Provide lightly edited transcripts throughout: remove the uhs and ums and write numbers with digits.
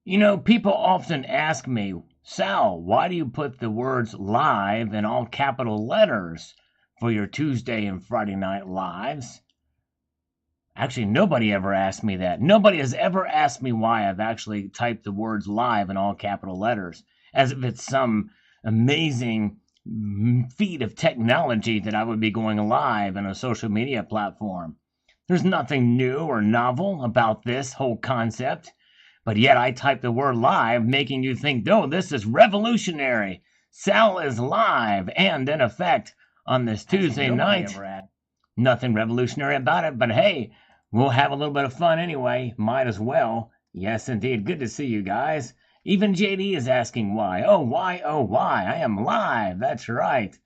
People often ask me, Sal, why do you put the words live in all capital letters for your Tuesday and Friday night lives? Actually, nobody ever asked me that. Nobody has ever asked me why I've actually typed the words live in all capital letters, as if it's some amazing feat of technology that I would be going live in a social media platform. There's nothing new or novel about this whole concept. But yet I type the word live, making you think, oh, this is revolutionary. Sal is live and in effect on this Tuesday night. Nothing revolutionary about it, but hey, we'll have a little bit of fun anyway. Might as well. Yes, indeed. Good to see you guys. Even JD is asking why. Oh, why? Oh, why? I am live. That's right.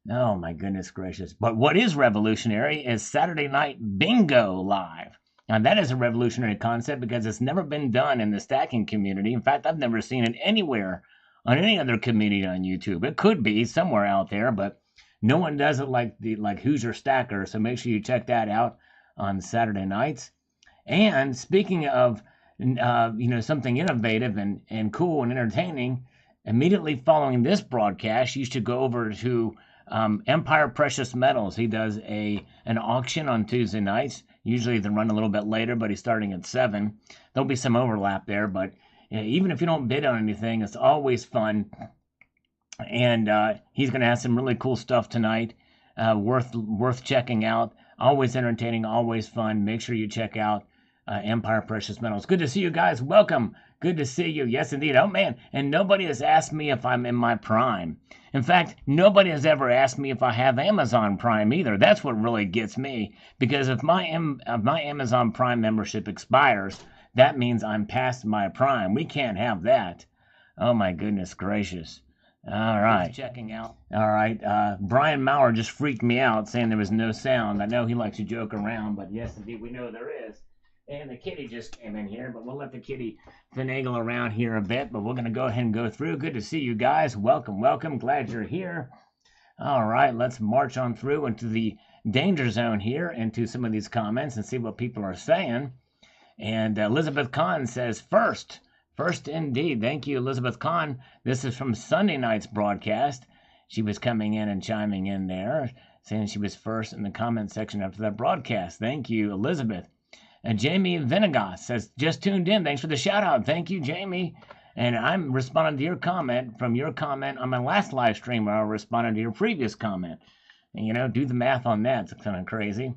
Oh, my goodness gracious. But what is revolutionary is Saturday Night Bingo Live. Now, that is a revolutionary concept because it's never been done in the stacking community. In fact, I've never seen it anywhere on any other community on YouTube. It could be somewhere out there, but no one does it like Who's Your Stacker. So make sure you check that out on Saturday nights. And speaking of, something innovative and cool and entertaining, immediately following this broadcast, you should go over to Empire Precious Metals. He does an auction on Tuesday nights. Usually they run a little bit later, but he's starting at 7. There'll be some overlap there, but even if you don't bid on anything, it's always fun. And he's going to have some really cool stuff tonight, worth checking out. Always entertaining, always fun. Make sure you check out Empire Precious Metals. Good to see you guys. Welcome. Good to see you. Yes, indeed. Oh, man. And nobody has asked me if I'm in my prime. In fact, nobody has ever asked me if I have Amazon Prime either. That's what really gets me. Because if my Amazon Prime membership expires, that means I'm past my prime. We can't have that. Oh, my goodness gracious. All right. Just checking out. All right. Brian Maurer just freaked me out saying there was no sound. I know he likes to joke around, but yes, indeed, we know there is. And the kitty just came in here, but we'll let the kitty finagle around here a bit. But we're going to go ahead and go through. Good to see you guys. Welcome, welcome. Glad you're here. All right, let's march on through into the danger zone here, into some of these comments and see what people are saying. And Elizabeth Kahn says, first indeed. Thank you, Elizabeth Kahn. This is from Sunday night's broadcast. She was coming in and chiming in there, saying she was first in the comment section after that broadcast. Thank you, Elizabeth. And Jamie Venegas says, just tuned in. Thanks for the shout out. Thank you, Jamie. And I'm responding to your comment from your comment on my last live stream where I responded to your previous comment. And, do the math on that. It's kind of crazy.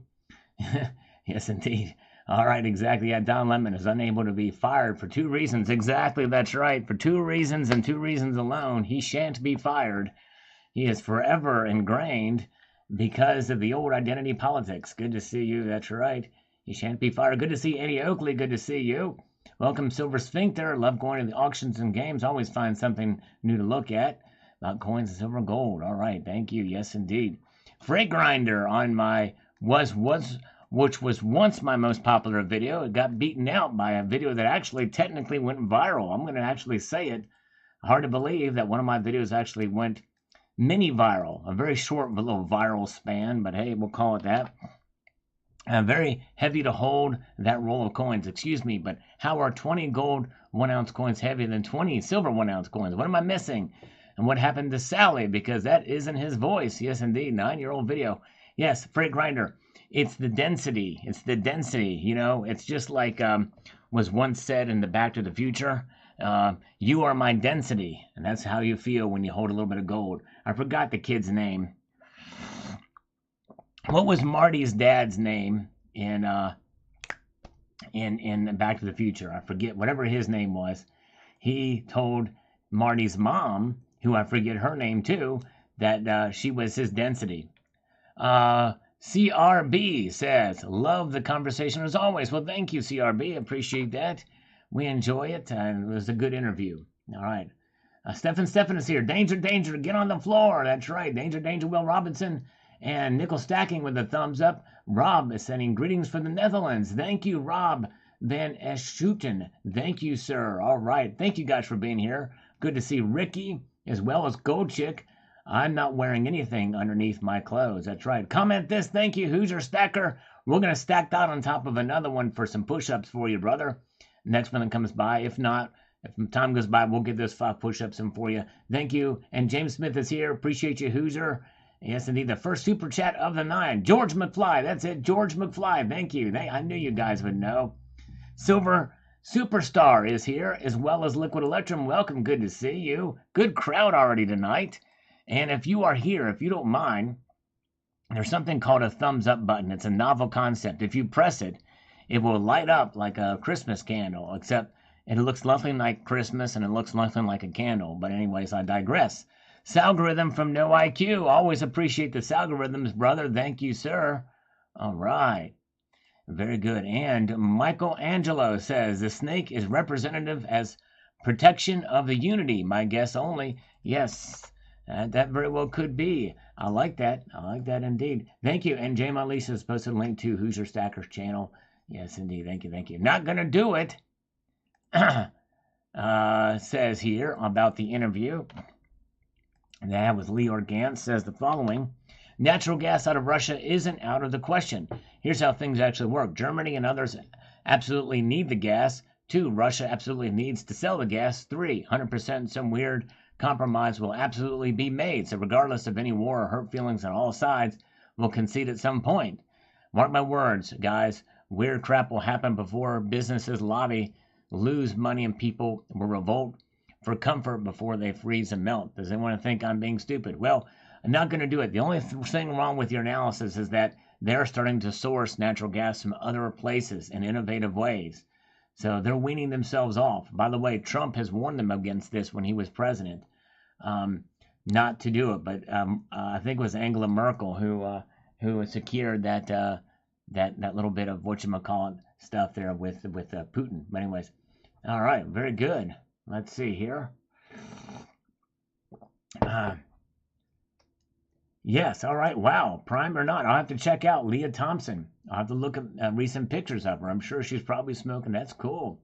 Yes, indeed. All right, exactly. Yeah, Don Lemon is unable to be fired for 2 reasons. Exactly, that's right. For 2 reasons and 2 reasons alone, he shan't be fired. He is forever ingrained because of the old identity politics. Good to see you. That's right. He shan't be fired. Good to see Eddie Oakley. Good to see you. Welcome, Silver Sphincter. Love going to the auctions and games. Always find something new to look at about coins and silver and gold. All right, thank you. Yes, indeed. Freight Grinder on my which was once my most popular video. It got beaten out by a video that actually technically went viral. I'm going to actually say it. Hard to believe that one of my videos actually went mini viral. A very short little viral span, but hey, we'll call it that. Very heavy to hold that roll of coins, but how are 20 gold 1-ounce coins heavier than 20 silver 1-ounce coins? What am I missing? And what happened to Sally? Because that isn't his voice. Yes, indeed. 9-year-old video. Yes, Freight Grinder. It's the density. It's just like was once said in the Back to the Future. You are my density. And that's how you feel when you hold a little bit of gold. I forgot the kid's name. What was Marty's dad's name in Back to the Future? I forget. Whatever his name was. He told Marty's mom, who I forget her name too, that she was his density. CRB says, love the conversation as always. Well, thank you, CRB. Appreciate that. We enjoy it, and it was a good interview. All right. Stephen is here. Danger, danger. Get on the floor. That's right. Danger, danger. Will Robinson. And Nickel Stacking with a thumbs up. Rob is sending greetings from the Netherlands. Thank you, Rob Van Eschuten. Thank you, sir. All right. Thank you guys for being here. Good to see Ricky as well as Gold Chick. I'm not wearing anything underneath my clothes. That's right. Comment this. Thank you. Who's your stacker? We're going to stack that on top of another one for some push-ups for you, brother. Next one that comes by. If not, If time goes by, we'll get those 5 push-ups in for you. Thank you. And James Smith is here. Appreciate you, Hoosier. Yes, indeed. The first super chat of the night. George McFly. That's it. George McFly. Thank you. I knew you guys would know. Silver Superstar is here, as well as Liquid Electrum. Welcome. Good to see you. Good crowd already tonight. And if you are here, if you don't mind, there's something called a thumbs up button. It's a novel concept. If you press it, it will light up like a Christmas candle, except it looks nothing like Christmas and it looks nothing like a candle. But anyways, I digress. Salgorithm from No IQ. Always appreciate the Salgorithms, brother. Thank you, sir. All right. Very good. And Michael Angelo says the snake is representative as protection of the unity. My guess only. Yes, that very well could be. I like that. I like that indeed. Thank you. And J. Lisa has posted a link to Hoosier Stacker's channel. Yes, indeed. Thank you. Thank you. Not going to do it. Says here about the interview that I had with Leor Gantz, says the following. Natural gas out of Russia isn't out of the question. Here's how things actually work. Germany and others absolutely need the gas. 2, Russia absolutely needs to sell the gas. 3, 100% some weird compromise will absolutely be made. So regardless of any war or hurt feelings on all sides, we'll concede at some point. Mark my words, guys. Weird crap will happen before businesses lobby, lose money, and people will revolt for comfort before they freeze and melt. Does anyone think I'm being stupid? Well, I'm not going to do it. The only thing wrong with your analysis is that they're starting to source natural gas from other places in innovative ways. So they're weaning themselves off. By the way, Trump has warned them against this when he was president, not to do it. But I think it was Angela Merkel who secured that little bit of whatchamacallit stuff there with Putin. But anyways, all right, very good. Let's see here. Yes, all right. Wow, prime or not? I'll have to check out Leah Thompson. I'll have to look at recent pictures of her. I'm sure she's probably smoking. That's cool.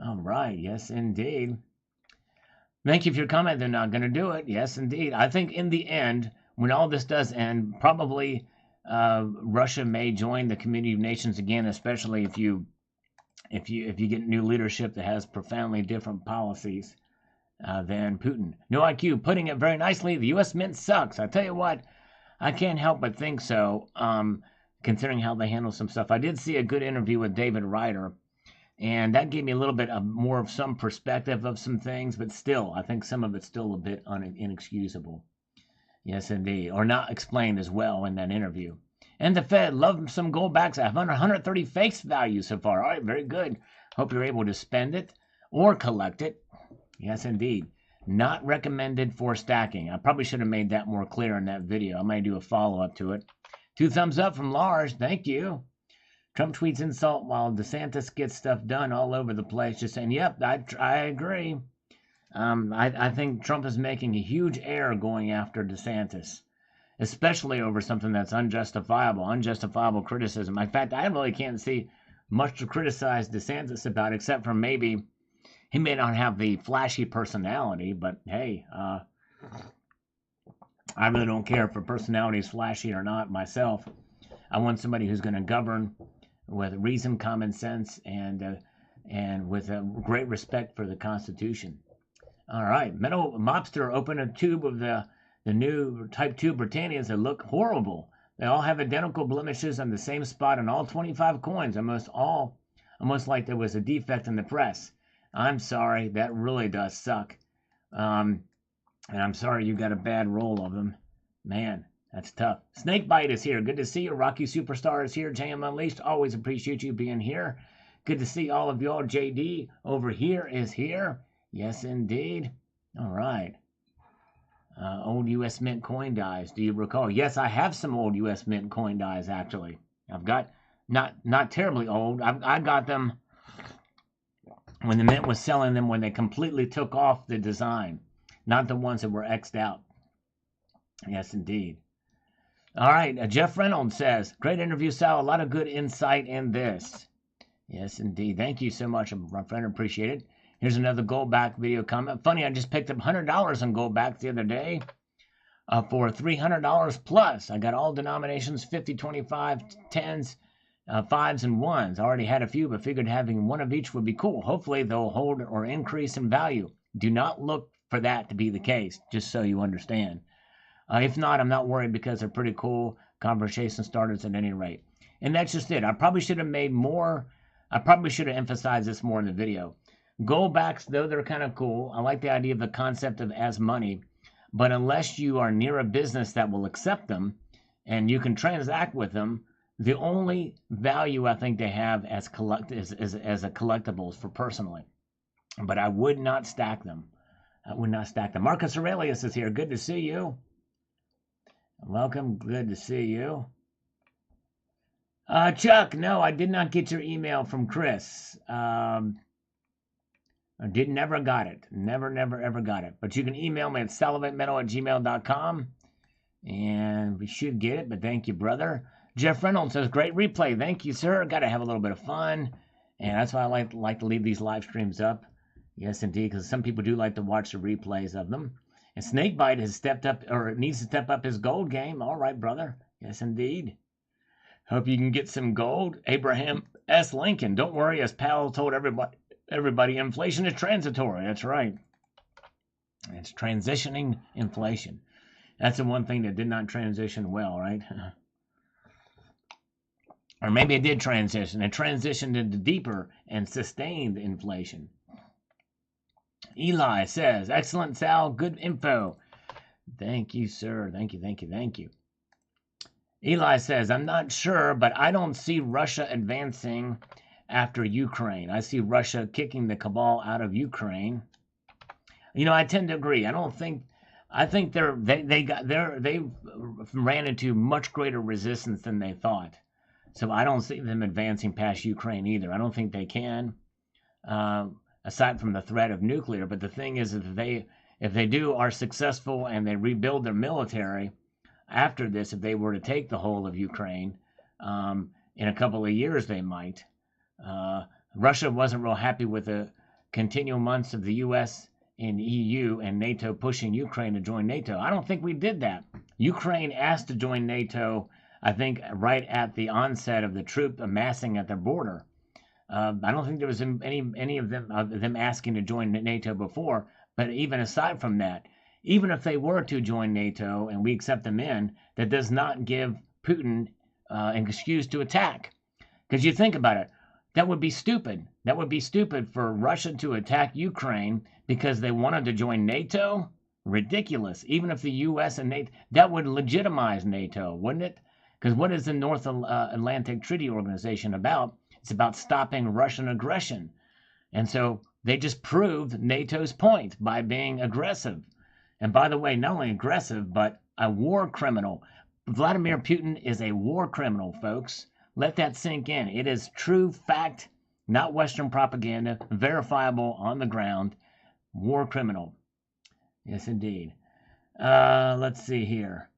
All right. Yes, indeed. Thank you for your comment. They're not going to do it. Yes, indeed. I think in the end, when all this does end, probably Russia may join the Community of Nations again, especially if you get new leadership that has profoundly different policies than Putin. No IQ, putting it very nicely, the U.S. Mint sucks. I tell you what, I can't help but think so, considering how they handle some stuff. I did see a good interview with David Ryder, and that gave me a little bit of more of some perspective of some things, but still, I think some of it's still a bit inexcusable. Yes, indeed. Or not explained as well in that interview. And the Fed, love some gold backs. I have 130 face value so far. All right, very good. Hope you're able to spend it or collect it. Yes, indeed. Not recommended for stacking. I probably should have made that more clear in that video. I might do a follow-up to it. 2 thumbs up from Lars. Thank you. Trump tweets insult while DeSantis gets stuff done all over the place. Just saying, yep, I agree. I think Trump is making a huge error going after DeSantis, especially over something that's unjustifiable criticism. In fact, I really can't see much to criticize DeSantis about, except for maybe he may not have the flashy personality, but hey, I really don't care if a personality is flashy or not myself. I want somebody who's going to govern with reason, common sense, and with a great respect for the Constitution. All right, Metal Mobster opened a tube of the new Type 2 Britannias that look horrible. They all have identical blemishes on the same spot on all 25 coins, almost like there was a defect in the press. I'm sorry, that really does suck. And I'm sorry you got a bad roll of them. Man, that's tough. Snakebite is here. Good to see you. Rocky Superstar is here. JM Unleashed, always appreciate you being here. Good to see all of y'all. JD over here is here. Yes, indeed. All right. Old U.S. Mint coin dies. Do you recall? Yes, I have some old U.S. Mint coin dies, actually. I've got, not terribly old. I got them when the Mint was selling them when they completely took off the design. Not the ones that were X'd out. Yes, indeed. All right. Jeff Reynolds says, great interview, Sal. A lot of good insight in this. Yes, indeed. Thank you so much, my friend. Appreciate it. Here's another Goldback video comment. Funny, I just picked up $100 on Goldback the other day for $300 plus. I got all denominations, 50, 25, 10s, 5s and 1s. I already had a few, but figured having one of each would be cool. Hopefully they'll hold or increase in value. Do not look for that to be the case, just so you understand. If not, I'm not worried because they're pretty cool conversation starters at any rate. And that's just it. I probably should have emphasized this more in the video. Goldbacks, though they're kind of cool, I like the idea of the concept of as money, but unless you are near a business that will accept them and you can transact with them, the only value I think they have as a collectibles for personally. But I would not stack them. Marcus Aurelius is here. Good to see you. Welcome. Good to see you. Chuck, no, I did not get your email from Chris. I never got it. Never, ever got it. But you can email me at salivatemetal@gmail.com. And we should get it, but thank you, brother. Jeff Reynolds says, great replay. Thank you, sir. Got to have a little bit of fun. And that's why I like to leave these live streams up. Yes, indeed, because some people do like to watch the replays of them. And Snakebite has stepped up, or needs to step up his gold game. All right, brother. Yes, indeed. Hope you can get some gold. Abraham S. Lincoln. Don't worry, as Powell told everybody, inflation is transitory. That's right. It's transitioning inflation. That's the one thing that did not transition well, right? Or maybe it did transition. It transitioned into deeper and sustained inflation. Eli says, excellent, Sal. Good info. Thank you, sir. Thank you. Eli says, I'm not sure, but I don't see Russia advancing after Ukraine. I see Russia kicking the cabal out of Ukraine. I tend to agree. I think they ran into much greater resistance than they thought. So I don't see them advancing past Ukraine either. I don't think they can, aside from the threat of nuclear. But the thing is, if they are successful and they rebuild their military after this, if they were to take the whole of Ukraine, in a couple of years they might. Russia wasn't real happy with the continual months of the U.S. and EU and NATO pushing Ukraine to join NATO. I don't think we did that. Ukraine asked to join NATO, I think, right at the onset of the troop amassing at their border. I don't think there was any of them asking to join NATO before. But even aside from that, even if they were to join NATO and we accept them in, that does not give Putin an excuse to attack. Because you think about it, that would be stupid. That would be stupid for Russia to attack Ukraine because they wanted to join NATO. Ridiculous. Even if the U.S. and NATO, that would legitimize NATO, wouldn't it? Because what is the North Atlantic Treaty Organization about? It's about stopping Russian aggression. And so they just proved NATO's point by being aggressive. And by the way, not only aggressive, but a war criminal. Vladimir Putin is a war criminal, folks. Let that sink in. It is true fact, not Western propaganda, verifiable on the ground. War criminal. Yes, indeed. Let's see here.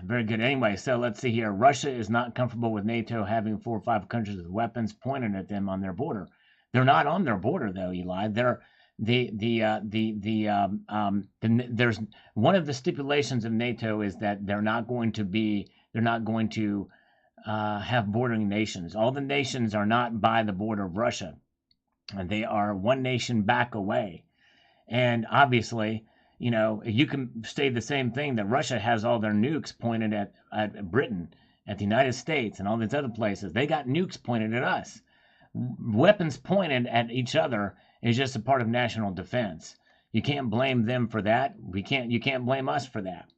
Very good. Anyway, so let's see here. Russia is not comfortable with NATO having 4 or 5 countries with weapons pointed at them on their border. They're not on their border, though, Eli. There's one of the stipulations of NATO is that they're not going to have bordering nations. All the nations are not by the border of Russia. They are one nation back away. And obviously, you can say the same thing, that Russia has all their nukes pointed at Britain, at the United States, and all these other places. They got nukes pointed at us. Weapons pointed at each other is just a part of national defense. You can't blame them for that. You can't blame us for that.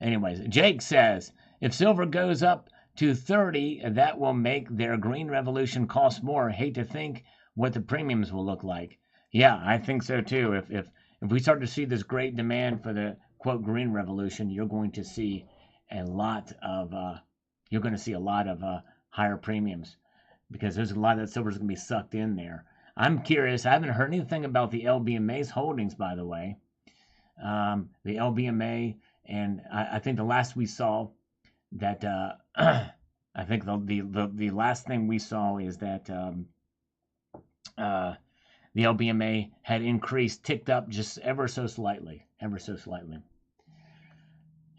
Anyways, Jake says, if silver goes up to 30, that will make their green revolution cost more. Hate to think what the premiums will look like. Yeah, I think so too. If we start to see this great demand for the quote green revolution, you're going to see a lot of higher premiums, because there's a lot of that silver is going to be sucked in there. I'm curious. I haven't heard anything about the LBMA's holdings, by the way. The LBMA, and I think the last we saw that I think the last thing we saw is that the LBMA had ticked up just ever so slightly.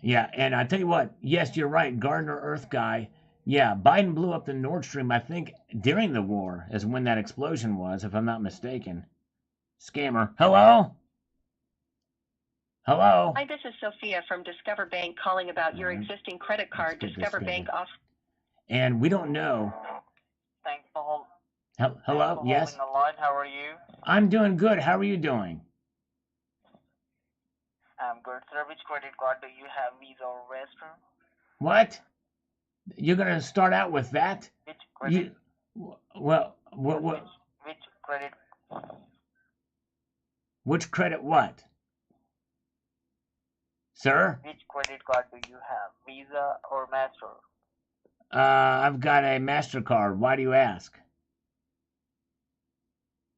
Yeah, and I tell you what, yes, you're right, Gardner Earth Guy. Yeah, Biden blew up the Nord Stream, I think, during the war is when that explosion was, if I'm not mistaken. Scammer. Hello? Hello? Hi, this is Sophia from Discover Bank calling about your existing credit card. Discover Bank off. And we don't know. Thanks for Hello? Yes? holding the line. How are you? I'm doing good. How are you doing? I'm good, sir. Which credit card do you have, Visa or Master? What? You're going to start out with that? Which credit? What? Which credit? Which credit what? Sir? Which credit card do you have, Visa or Master? I've got a MasterCard. Why do you ask?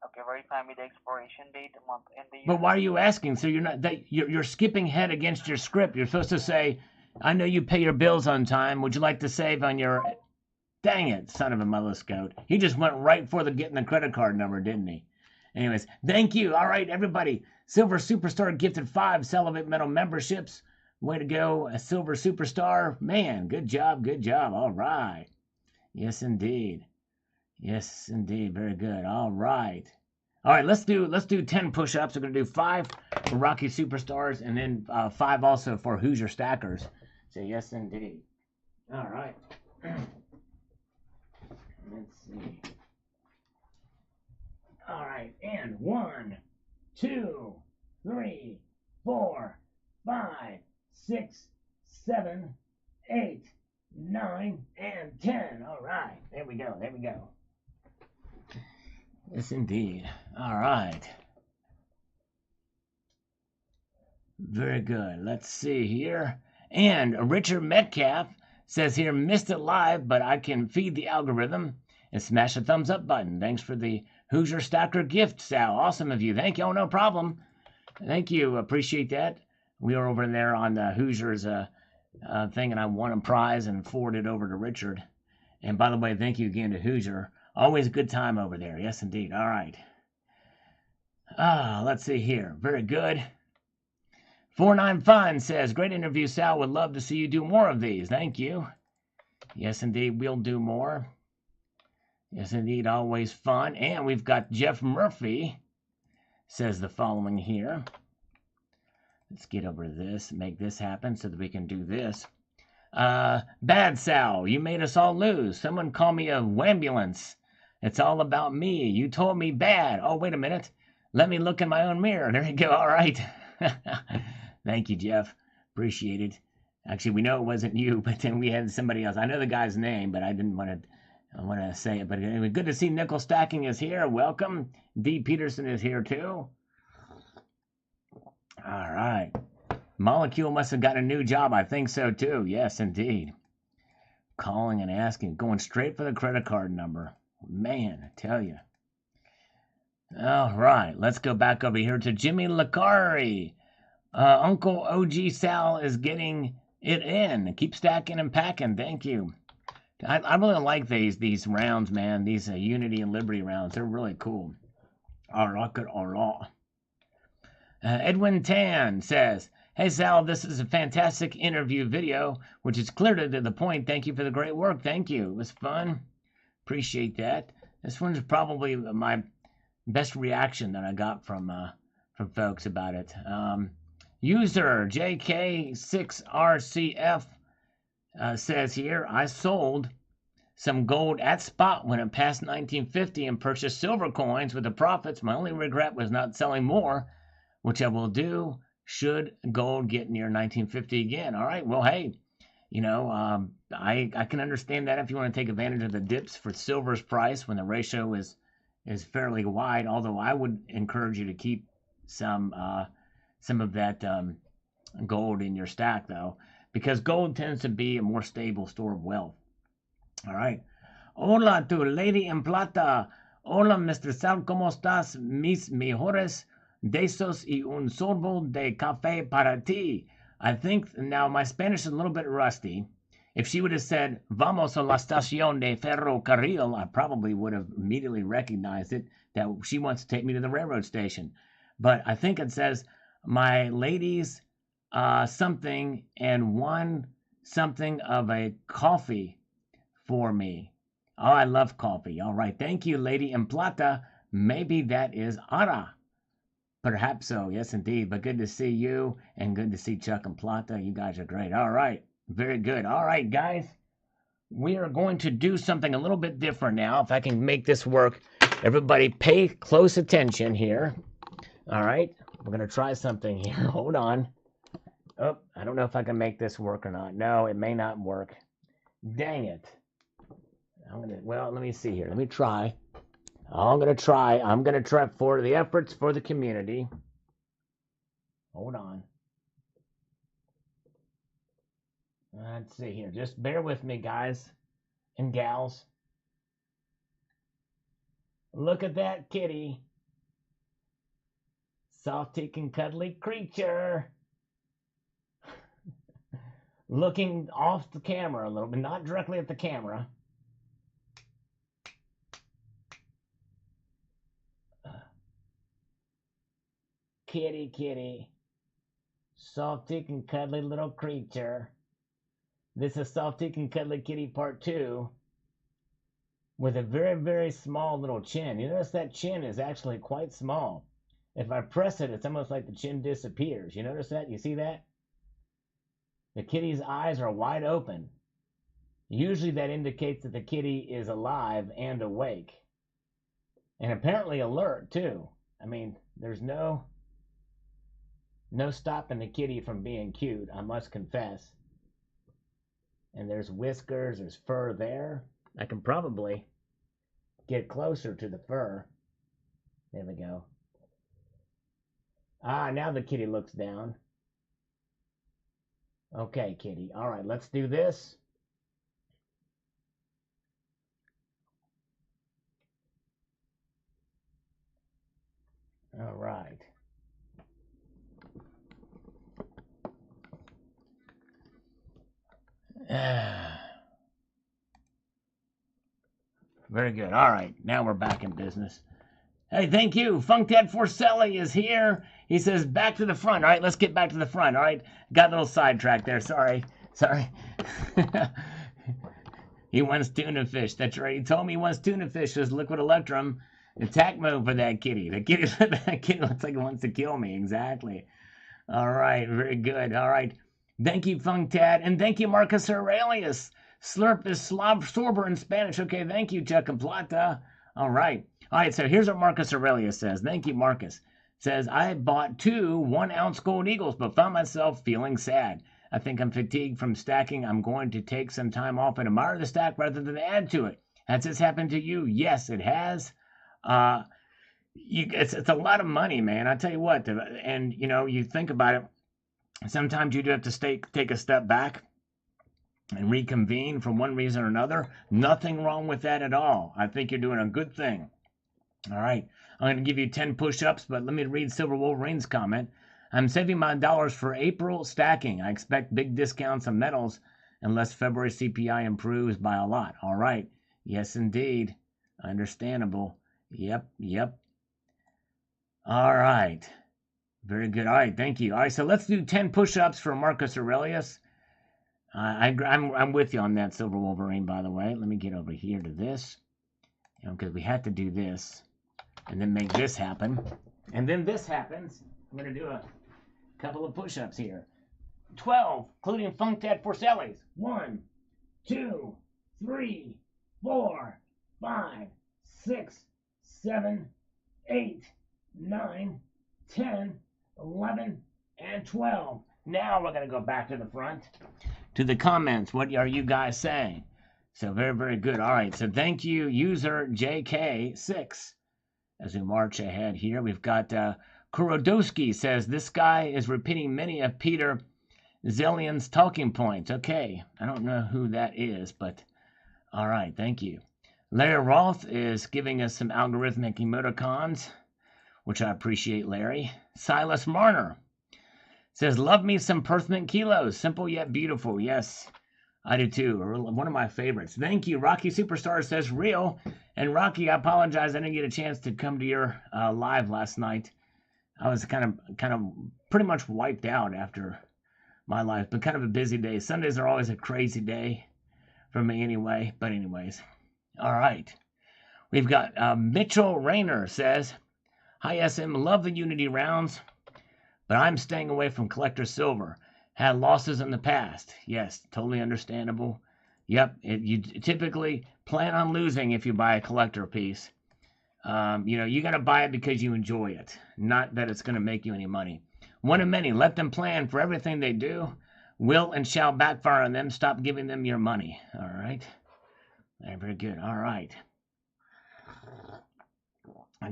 Okay, verify me the expiration date, month, and the year. But why are you asking? So you're skipping head against your script. You're supposed to say, I know you pay your bills on time. Would you like to save on your... Dang it, son of a mother scout. He just went right for getting the credit card number, didn't he? Anyways, thank you. All right, everybody. Silver Superstar gifted 5 Celibate Metal memberships. Way to go, a Silver Superstar. Man, good job, good job. All right. Yes, indeed. Yes, indeed. Very good. All right. All right, let's do 10 push-ups. We're going to do 5 for Rocky Superstars and then 5 also for Hoosier Stackers. So, yes, indeed. All right. Let's see. All right, and 1, 2, 3, 4, 5, 6, 7, 8, 9, and 10. All right, there we go, there we go. Yes, indeed. All right. Very good. Let's see here. And Richard Metcalf says here, missed it live, but I can feed the algorithm and smash the thumbs up button. Thanks for the Hoosier Stacker gift, Sal. Awesome of you. Thank you. Oh, no problem. Thank you. Appreciate that. We were over there on the Hoosiers thing, and I won a prize and forwarded it over to Richard. And by the way, thank you again to Hoosier. Always a good time over there. Yes, indeed. All right. Let's see here. Very good. 49 says, great interview, Sal. Would love to see you do more of these. Thank you. Yes, indeed. We'll do more. Yes, indeed. Always fun. And we've got Jeff Murphy says the following here. Let's get over this and make this happen so that we can do this. Bad Sal, you made us all lose. Someone call me a wambulance. It's all about me. You told me bad. Oh, wait a minute. Let me look in my own mirror. There you go. All right. Thank you, Jeff. Appreciate it. Actually, we know it wasn't you, but then we had somebody else. I know the guy's name, but I didn't want to say it. But anyway, good to see Nickel Stacking is here. Welcome. D. Peterson is here too. All right. Molecule must have got a new job. I think so too. Yes, indeed. Calling and asking, going straight for the credit card number. Man, I tell you. All right, let's go back over here to Jimmy Lacari. Uncle OG Sal is getting it in. Keep stacking and packing. Thank you. I really like these rounds, man. These Unity and Liberty rounds. They're really cool. All right. Edwin Tan says, hey, Sal, this is a fantastic interview video, which is clear to the point. Thank you for the great work. Thank you. It was fun. Appreciate that. This one's probably my best reaction that I got from folks about it. User JK6RCF says here, I sold some gold at spot when it passed 1950 and purchased silver coins with the profits. My only regret was not selling more, which I will do should gold get near 1950 again. All right, well, hey, you know, I can understand that if you want to take advantage of the dips for silver's price when the ratio is fairly wide, although I would encourage you to keep some of that gold in your stack, though, because gold tends to be a more stable store of wealth. All right. Hola to Lady en Plata. Hola, Mr. Sal, ¿cómo estás? Mis mejores deseos y un sorbo de café para ti. I think now my Spanish is a little bit rusty. If she would have said, vamos a la estación de ferrocarril, I probably would have immediately recognized it, that she wants to take me to the railroad station. But I think it says, my ladies, something and one something of a coffee for me. Oh, I love coffee. All right. Thank you, Lady in Plata. Maybe that is Ara. Perhaps so. Yes, indeed. But good to see you and good to see Chuck and Plata. You guys are great. All right. Very good. All right, guys. We are going to do something a little bit different now. If I can make this work. Everybody pay close attention here. All right. We're going to try something here. Hold on. Oh, I don't know if I can make this work or not. No, it may not work. Dang it. Well, let me see here. Let me try. I'm going to try for the efforts for the community. Hold on. Let's see here. Just bear with me, guys and gals. Look at that kitty. Soft-tick and cuddly creature. Looking off the camera a little bit, not directly at the camera. Kitty, kitty. Soft-tick and cuddly little creature. This is Soft-tick and Cuddly Kitty Part 2 with a very, very small little chin. You notice that chin is actually quite small. If I press it, it's almost like the chin disappears. You notice that? You see that? The kitty's eyes are wide open. Usually that indicates that the kitty is alive and awake. And apparently alert, too. I mean, there's no stopping the kitty from being cute, I must confess. And there's whiskers, there's fur there. I can probably get closer to the fur. There we go. Ah, now the kitty looks down. Okay, kitty. All right, let's do this. All right. Very good. All right, now we're back in business. Hey, thank you. Funkdad Forcelli is here. He says, back to the front. All right, let's get back to the front. All right, got a little sidetracked there. Sorry. He wants tuna fish. That's right. He told me he wants tuna fish. His liquid electrum. Attack mode for that kitty. That kitty looks like it wants to kill me. Exactly. All right, very good. All right. Thank you, Funkdad. And thank you, Marcus Aurelius. Slurp is sorber in Spanish. Okay, thank you, Chuck and Plata. All right. All right, so here's what Marcus Aurelius says. Thank you, Marcus. Says, I bought 2 1-ounce gold eagles, but found myself feeling sad. I think I'm fatigued from stacking. I'm going to take some time off and admire the stack rather than add to it. Has this happened to you? Yes, it has. It's a lot of money, man. I tell you what. And, you know, you think about it. Sometimes you do have to take a step back and reconvene for one reason or another. Nothing wrong with that at all. I think you're doing a good thing. All right. I'm going to give you 10 push-ups, but let me read Silver Wolverine's comment. I'm saving my dollars for April stacking. I expect big discounts on metals unless February CPI improves by a lot. All right. Yes, indeed. Understandable. Yep. All right. Very good. All right. Thank you. All right. So let's do 10 push-ups for Marcus Aurelius. I'm with you on that, Silver Wolverine, by the way. Let me get over here to this. Because we had to do this. And then make this happen. And then this happens. I'm going to do a couple of push-ups here. 12, including Funkdad Forcelli's. 1, 2, 3, 4, 5, 6, 7, 8, 9, 10, 11, and 12. Now we're going to go back to the front. To the comments. What are you guys saying? So very, very good. All right. So thank you, user JK6. As we march ahead here, we've got Kurodowski says, this guy is repeating many of Peter Zillion's talking points. Okay. I don't know who that is, but all right. Thank you. Larry Roth is giving us some algorithmic emoticons, which I appreciate, Larry. Silas Marner says, love me some Perthman kilos. Simple yet beautiful. Yes, I do too. One of my favorites. Thank you. Rocky Superstar says, real. And Rocky, I apologize. I didn't get a chance to come to your live last night. I was kind of pretty much wiped out after my life. But kind of a busy day. Sundays are always a crazy day for me anyway. But anyways, all right. We've got Mitchell Rayner says, "Hi SM, love the Unity rounds, but I'm staying away from collector silver. Had losses in the past." Yes, totally understandable. Yep, you typically plan on losing if you buy a collector piece. You got to buy it because you enjoy it, not that it's going to make you any money. One of many. Let them plan, for everything they do will and shall backfire on them. Stop giving them your money. All right. Very good. All right.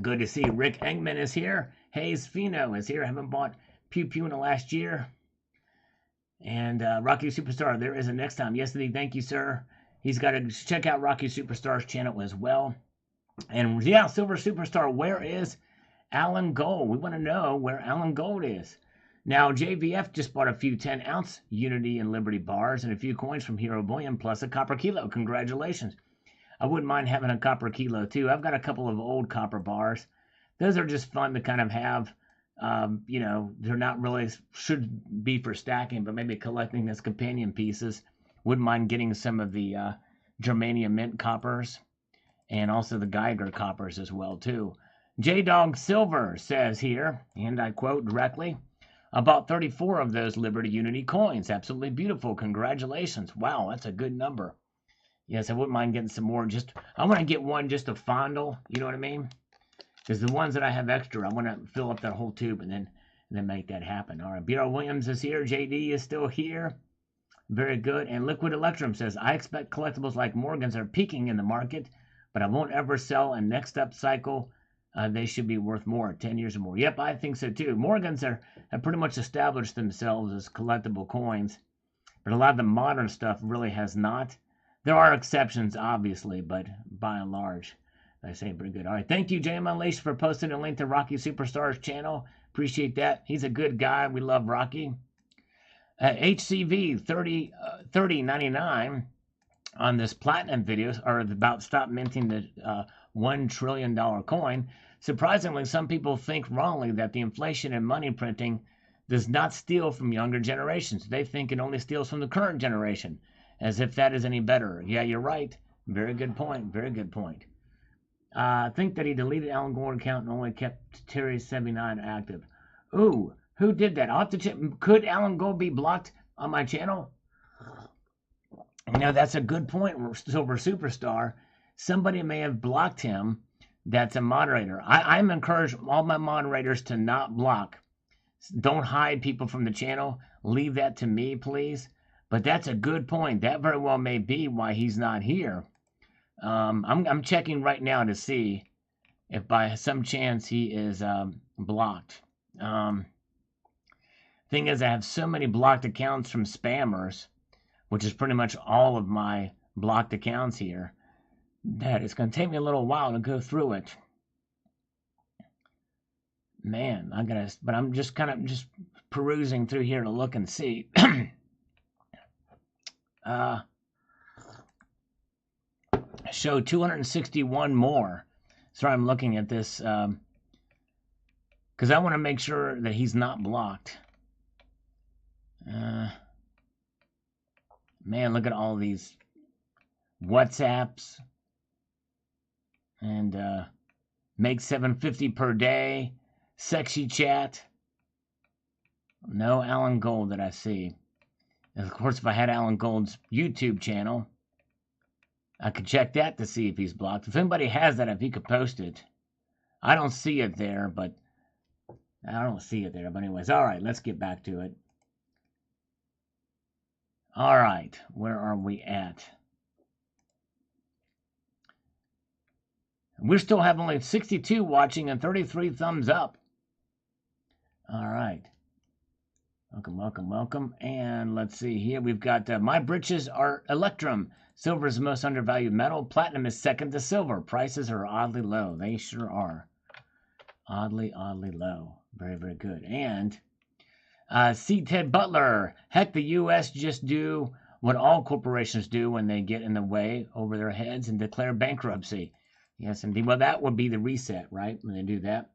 Good to see Rick Engman is here. Hayes Fino is here. I haven't bought Pew Pew in the last year. And Rocky Superstar, there is a next time. Yes, indeed. Thank you, sir. He's got to check out Rocky Superstar's channel as well. And yeah, Silver Superstar, where is Alan Gold? We want to know where Alan Gold is. Now, JVF just bought a few 10-ounce Unity and Liberty bars and a few coins from Hero Bullion plus a copper kilo. Congratulations. I wouldn't mind having a copper kilo too. I've got a couple of old copper bars. Those are just fun to kind of have. They're not really, should be for stacking, but maybe collecting as companion pieces. Wouldn't mind getting some of the Germanium Mint coppers and also the Geiger coppers as well too. J-Dog Silver says here, and I quote directly, "I bought 34 of those Liberty Unity coins. Absolutely beautiful. Congratulations." Wow, that's a good number. Yes, I wouldn't mind getting some more. I want to get one just to fondle, you know what I mean? Because the ones that I have extra, I want to fill up that whole tube and then make that happen. All right, B.R. Williams is here. JD is still here. Very good. And Liquid Electrum says, "I expect collectibles like Morgan's are peaking in the market, but I won't ever sell. And next up cycle, they should be worth more, 10 years or more." Yep, I think so too. Morgan's have pretty much established themselves as collectible coins, but a lot of the modern stuff really has not. There are exceptions, obviously, but by and large, I say pretty good. All right, thank you, J.M. Unleashed, for posting a link to Rocky Superstar's channel. Appreciate that. He's a good guy. We love Rocky. HCV 3099 on this platinum videos are about stop minting the $1 trillion coin. Surprisingly, some people think wrongly that the inflation in money printing does not steal from younger generations. They think it only steals from the current generation, as if that is any better. Yeah, you're right. Very good point. Very good point. I think that he deleted Alan Gold account and only kept Terry79 active. Ooh, who did that? I'll have to check. Could Alan Gold be blocked on my channel? That's a good point, Silver Superstar. Somebody may have blocked him. That's a moderator. I'm encouraging all my moderators to not block. Don't hide people from the channel. Leave that to me, please. But that's a good point. That very well may be why he's not here. I'm checking right now to see if by some chance he is blocked. Thing is, I have so many blocked accounts from spammers, which is pretty much all of my blocked accounts here, that it's going to take me a little while to go through it. Man, but I'm just kind of just perusing through here to look and see. Show 261 more. Sorry, I'm looking at this because I want to make sure that he's not blocked. Man, look at all these WhatsApps and make 750 per day, sexy chat. No Alan Gold that I see. And of course, if I had Alan Gold's YouTube channel, I could check that to see if he's blocked. If anybody has that, if he could post it. I don't see it there, but anyways, all right, let's get back to it. All right, where are we at? We still have only 62 watching and 33 thumbs up. All right. Welcome, welcome, welcome. And let's see here. We've got my britches are Electrum. Silver is the most undervalued metal. Platinum is second to silver. Prices are oddly low. They sure are. Oddly low. Very, very good. And C. Ted Butler. Heck, the U.S. just do what all corporations do when they get in the way over their heads and declare bankruptcy. Yes, indeed. Well, that would be the reset, right? When they do that.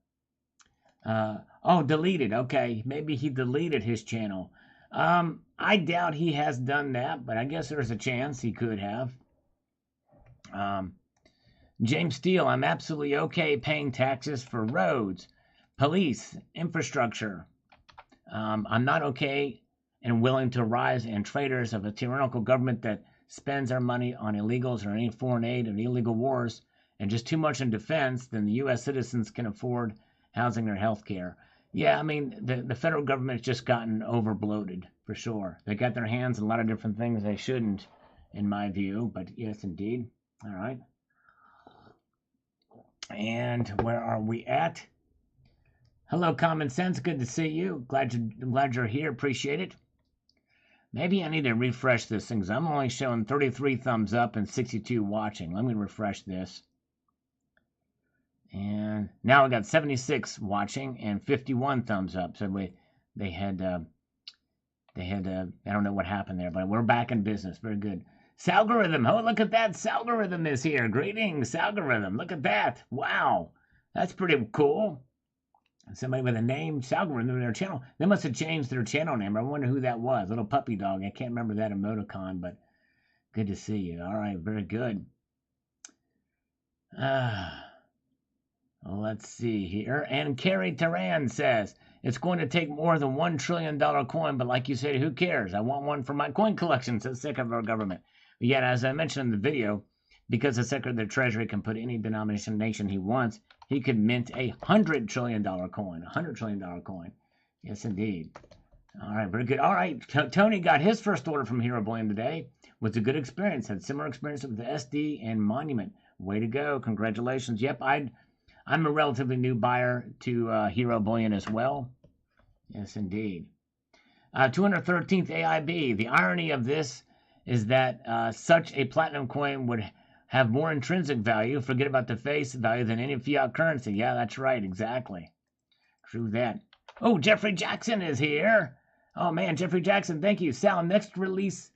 Oh, deleted. Okay, maybe he deleted his channel. I doubt he has done that, but I guess there's a chance he could have. James Steele, I'm absolutely okay paying taxes for roads, police, infrastructure. I'm not okay and willing to rise in traitors of a tyrannical government that spends our money on illegals or any foreign aid and illegal wars and just too much in defense than the U.S. citizens can afford housing or health care. Yeah, I mean, the federal government's just gotten over bloated, for sure. They got their hands in a lot of different things they shouldn't, in my view, but yes, indeed. All right. And where are we at? Hello, Common Sense. Good to see you. Glad you're here. Appreciate it. Maybe I need to refresh this thing, because I'm only showing 33 thumbs up and 62 watching. Let me refresh this. And now we got 76 watching and 51 thumbs up. So they had I don't know what happened there, but we're back in business. Very good. Salgorithm. Oh, look at that. Salgorithm is here. Greetings, Salgorithm. Look at that. Wow. That's pretty cool. Somebody with a name, Salgorithm, in their channel. They must have changed their channel name. I wonder who that was. Little puppy dog. I can't remember that emoticon, but good to see you. All right. Very good. Let's see here. And Carrie Taran says, it's going to take more than $1 trillion coin, but like you said, who cares? I want one for my coin collection. So sick of our government. But yet, as I mentioned in the video, because the Secretary of the Treasury can put any denomination he wants, he could mint a $100 trillion coin. $100 trillion coin. Yes, indeed. All right, very good. All right, Tony got his first order from Hero Bullion today. Was a good experience. Had similar experience with the SD and Monument. Way to go. Congratulations. Yep, I'm a relatively new buyer to Hero Bullion as well. Yes, indeed. 213th AIB. The irony of this is that such a platinum coin would have more intrinsic value, forget about the face value, than any fiat currency. Yeah, that's right, exactly. True that. Oh, Jeffrey Jackson is here. Oh, man, Jeffrey Jackson, thank you. Sal, next release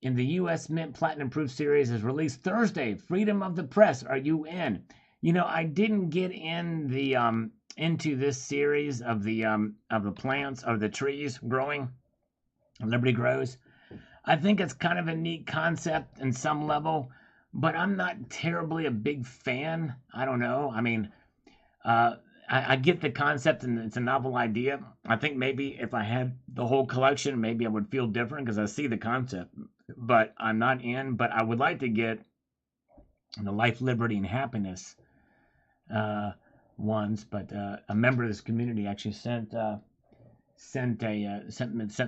in the U.S. Mint Platinum Proof series is released Thursday. Freedom of the Press. Are you in? You know, I didn't get in the into this series of the plants, of the trees growing. Liberty Grows. I think it's kind of a neat concept in some level, but I'm not terribly a big fan. I don't know. I mean, I get the concept and it's a novel idea. I think maybe if I had the whole collection, maybe I would feel different because I see the concept, but I'm not in. But I would like to get the Life, Liberty, and Happiness ones. But a member of this community actually sent the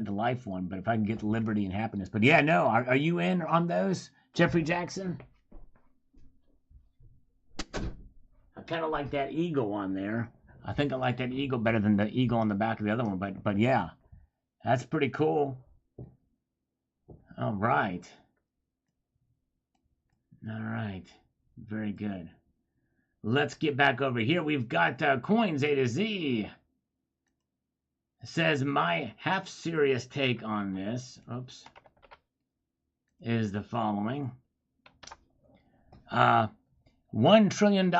Life one. But if I can get Liberty and Happiness, but yeah, no, are you in on those, Jeffrey Jackson? I kind of like that eagle on there. I think I like that eagle better than the eagle on the back of the other one. But yeah, that's pretty cool. All right. All right. Very good. Let's get back over here. We've got Coins A to Z. It says my half serious take on this. Oops. Is the following. $1 trillion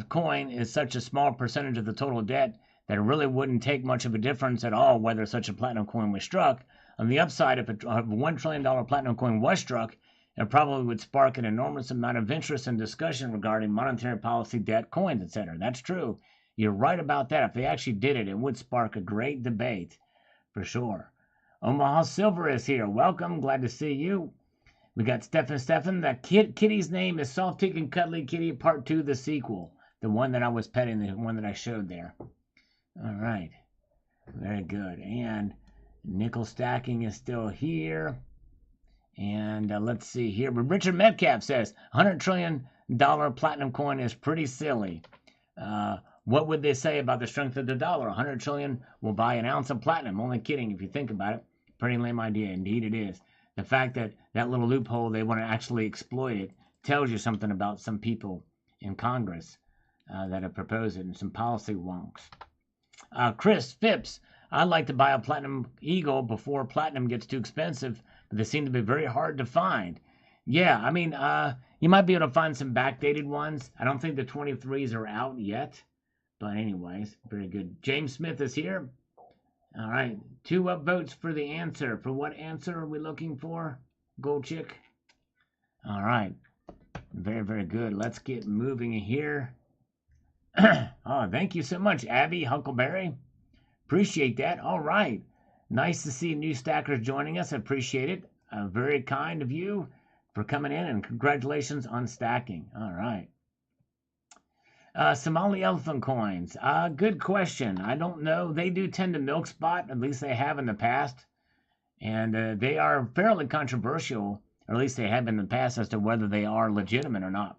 coin is such a small percentage of the total debt that it really wouldn't take much of a difference at all whether such a platinum coin was struck. On the upside, if a $1 trillion platinum coin was struck, it probably would spark an enormous amount of interest and discussion regarding monetary policy, debt, coins, etc. That's true. You're right about that. If they actually did it, it would spark a great debate, for sure. Omaha Silver is here. Welcome. Glad to see you. We got Stefan. That kitty's name is Soft Tick and Cuddly Kitty Part 2, the sequel. The one that I was petting, the one that I showed there. All right. Very good. And nickel stacking is still here. And let's see here. But Richard Metcalf says, $100 trillion platinum coin is pretty silly. What would they say about the strength of the dollar? 100 trillion will buy an ounce of platinum. Only kidding if you think about it. Pretty lame idea. Indeed it is. The fact that that little loophole, they want to actually exploit it, tells you something about some people in Congress that have proposed it and some policy wonks. Chris Phipps, I'd like to buy a platinum eagle before platinum gets too expensive, but they seem to be very hard to find. Yeah, I mean, you might be able to find some backdated ones. I don't think the 23s are out yet. But anyways, very good. James Smith is here. All right. 2 upvotes for the answer. For what answer are we looking for, Gold Chick? All right. Very, very good. Let's get moving here. Oh, thank you so much, Abby Huckleberry. Appreciate that. All right. Nice to see new stackers joining us. I appreciate it. Very kind of you for coming in, and congratulations on stacking. All right. Somali elephant coins. Good question. I don't know. They do tend to milk spot, at least they have in the past. And they are fairly controversial, or at least they have in the past, as to whether they are legitimate or not.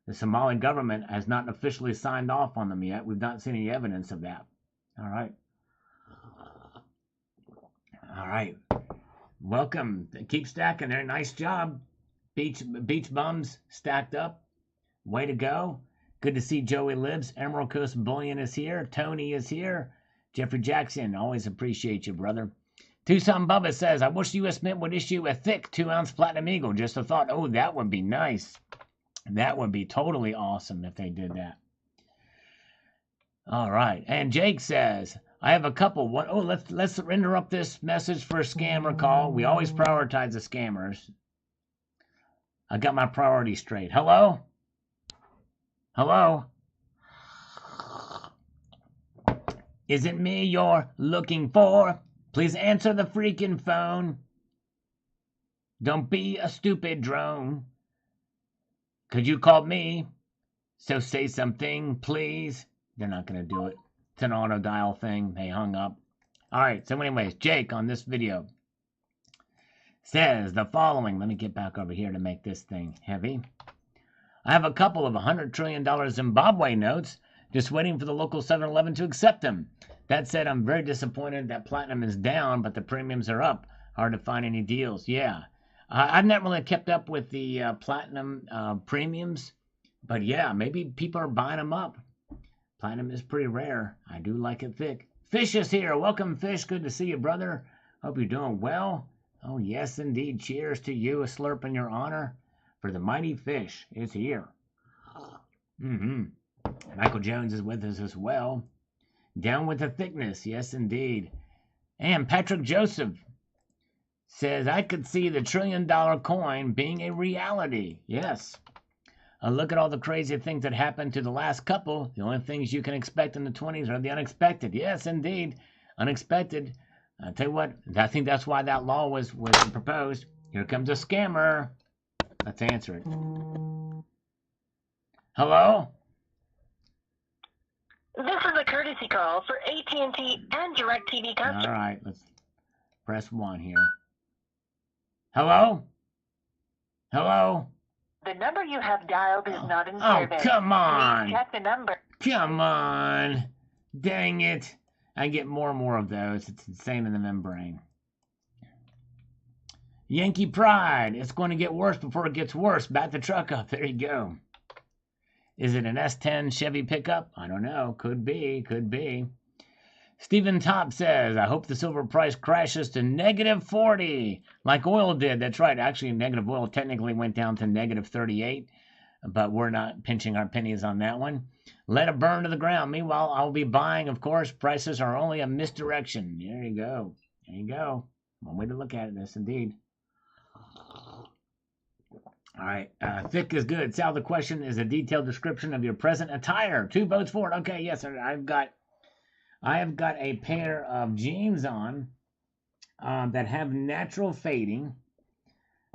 The Somali government has not officially signed off on them yet. We've not seen any evidence of that. All right. All right. Welcome. Keep stacking there. Nice job. Beach bums stacked up. Way to go. Good to see Joey Libs. Emerald Coast Bullion is here. Tony is here. Jeffrey Jackson, always appreciate you, brother. Tucson Bubba says, I wish US Mint would issue a thick 2-ounce Platinum Eagle. Just a thought. Oh, that would be nice. That would be totally awesome if they did that. All right. And Jake says, I have a couple. Let's interrupt this message for a scammer call. We always prioritize the scammers. I got my priorities straight. Hello? Hello? Is it me you're looking for? Please answer the freaking phone. Don't be a stupid drone. Could you call me? So say something, please. They're not going to do it. It's an auto dial thing. They hung up. All right. So anyways, Jake on this video says the following. Let me get back over here to make this thing heavy. I have a couple of $100 trillion Zimbabwe notes, just waiting for the local 7-Eleven to accept them. That said, I'm very disappointed that platinum is down, but the premiums are up. Hard to find any deals. Yeah. I've not really kept up with the platinum premiums, but yeah, maybe people are buying them up. Platinum is pretty rare. I do like it thick. Fish is here. Welcome, Fish. Good to see you, brother. Hope you're doing well. Oh, yes, indeed. Cheers to you. A slurp in your honor. For the mighty Fish is here. Michael Jones is with us as well. Down with the thickness. Yes, indeed. And Patrick Joseph says, I could see the $1 trillion coin being a reality. Yes. Look at all the crazy things that happened to the last couple. The only things you can expect in the 20s are the unexpected. Yes, indeed. Unexpected. I'll tell you what, I think that's why that law was proposed. Here comes a scammer. Let's answer it. Hello? This is a courtesy call for AT&T and DirecTV customers. All right, let's press 1 here. Hello? Hello? The number you have dialed is not in Oh, service. come on. Please check the number. Come on. Dang it. I get more and more of those. It's insane in the membrane. Yankee Pride. It's going to get worse before it gets worse. Back the truck up. There you go. Is it an S10 Chevy pickup? I don't know. Could be. Could be. Stephen Top says, I hope the silver price crashes to -40 like oil did. That's right. Actually, negative oil technically went down to -38, but we're not pinching our pennies on that one. Let it burn to the ground. Meanwhile, I'll be buying, of course. Prices are only a misdirection. There you go. There you go. One way to look at it, yes, indeed. All right. Thick is good. Sal, the question is a detailed description of your present attire. 2 votes for it. Okay, yes, sir. I have got a pair of jeans on that have natural fading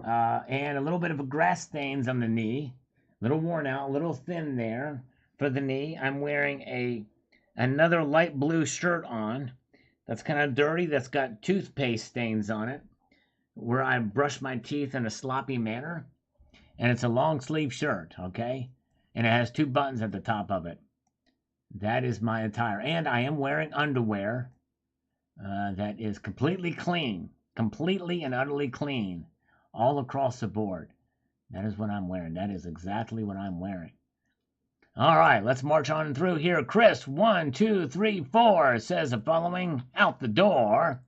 and a little bit of a grass stains on the knee. A little worn out, a little thin there for the knee. I'm wearing another light blue shirt on that's kind of dirty, that's got toothpaste stains on it, where I brush my teeth in a sloppy manner. And it's a long sleeve shirt, okay? And it has 2 buttons at the top of it. That is my attire. And I am wearing underwear that is completely clean. Completely and utterly clean. All across the board. That is what I'm wearing. That is exactly what I'm wearing. All right, let's march on through here. Chris, 1, 2, 3, 4 says the following. Out the door.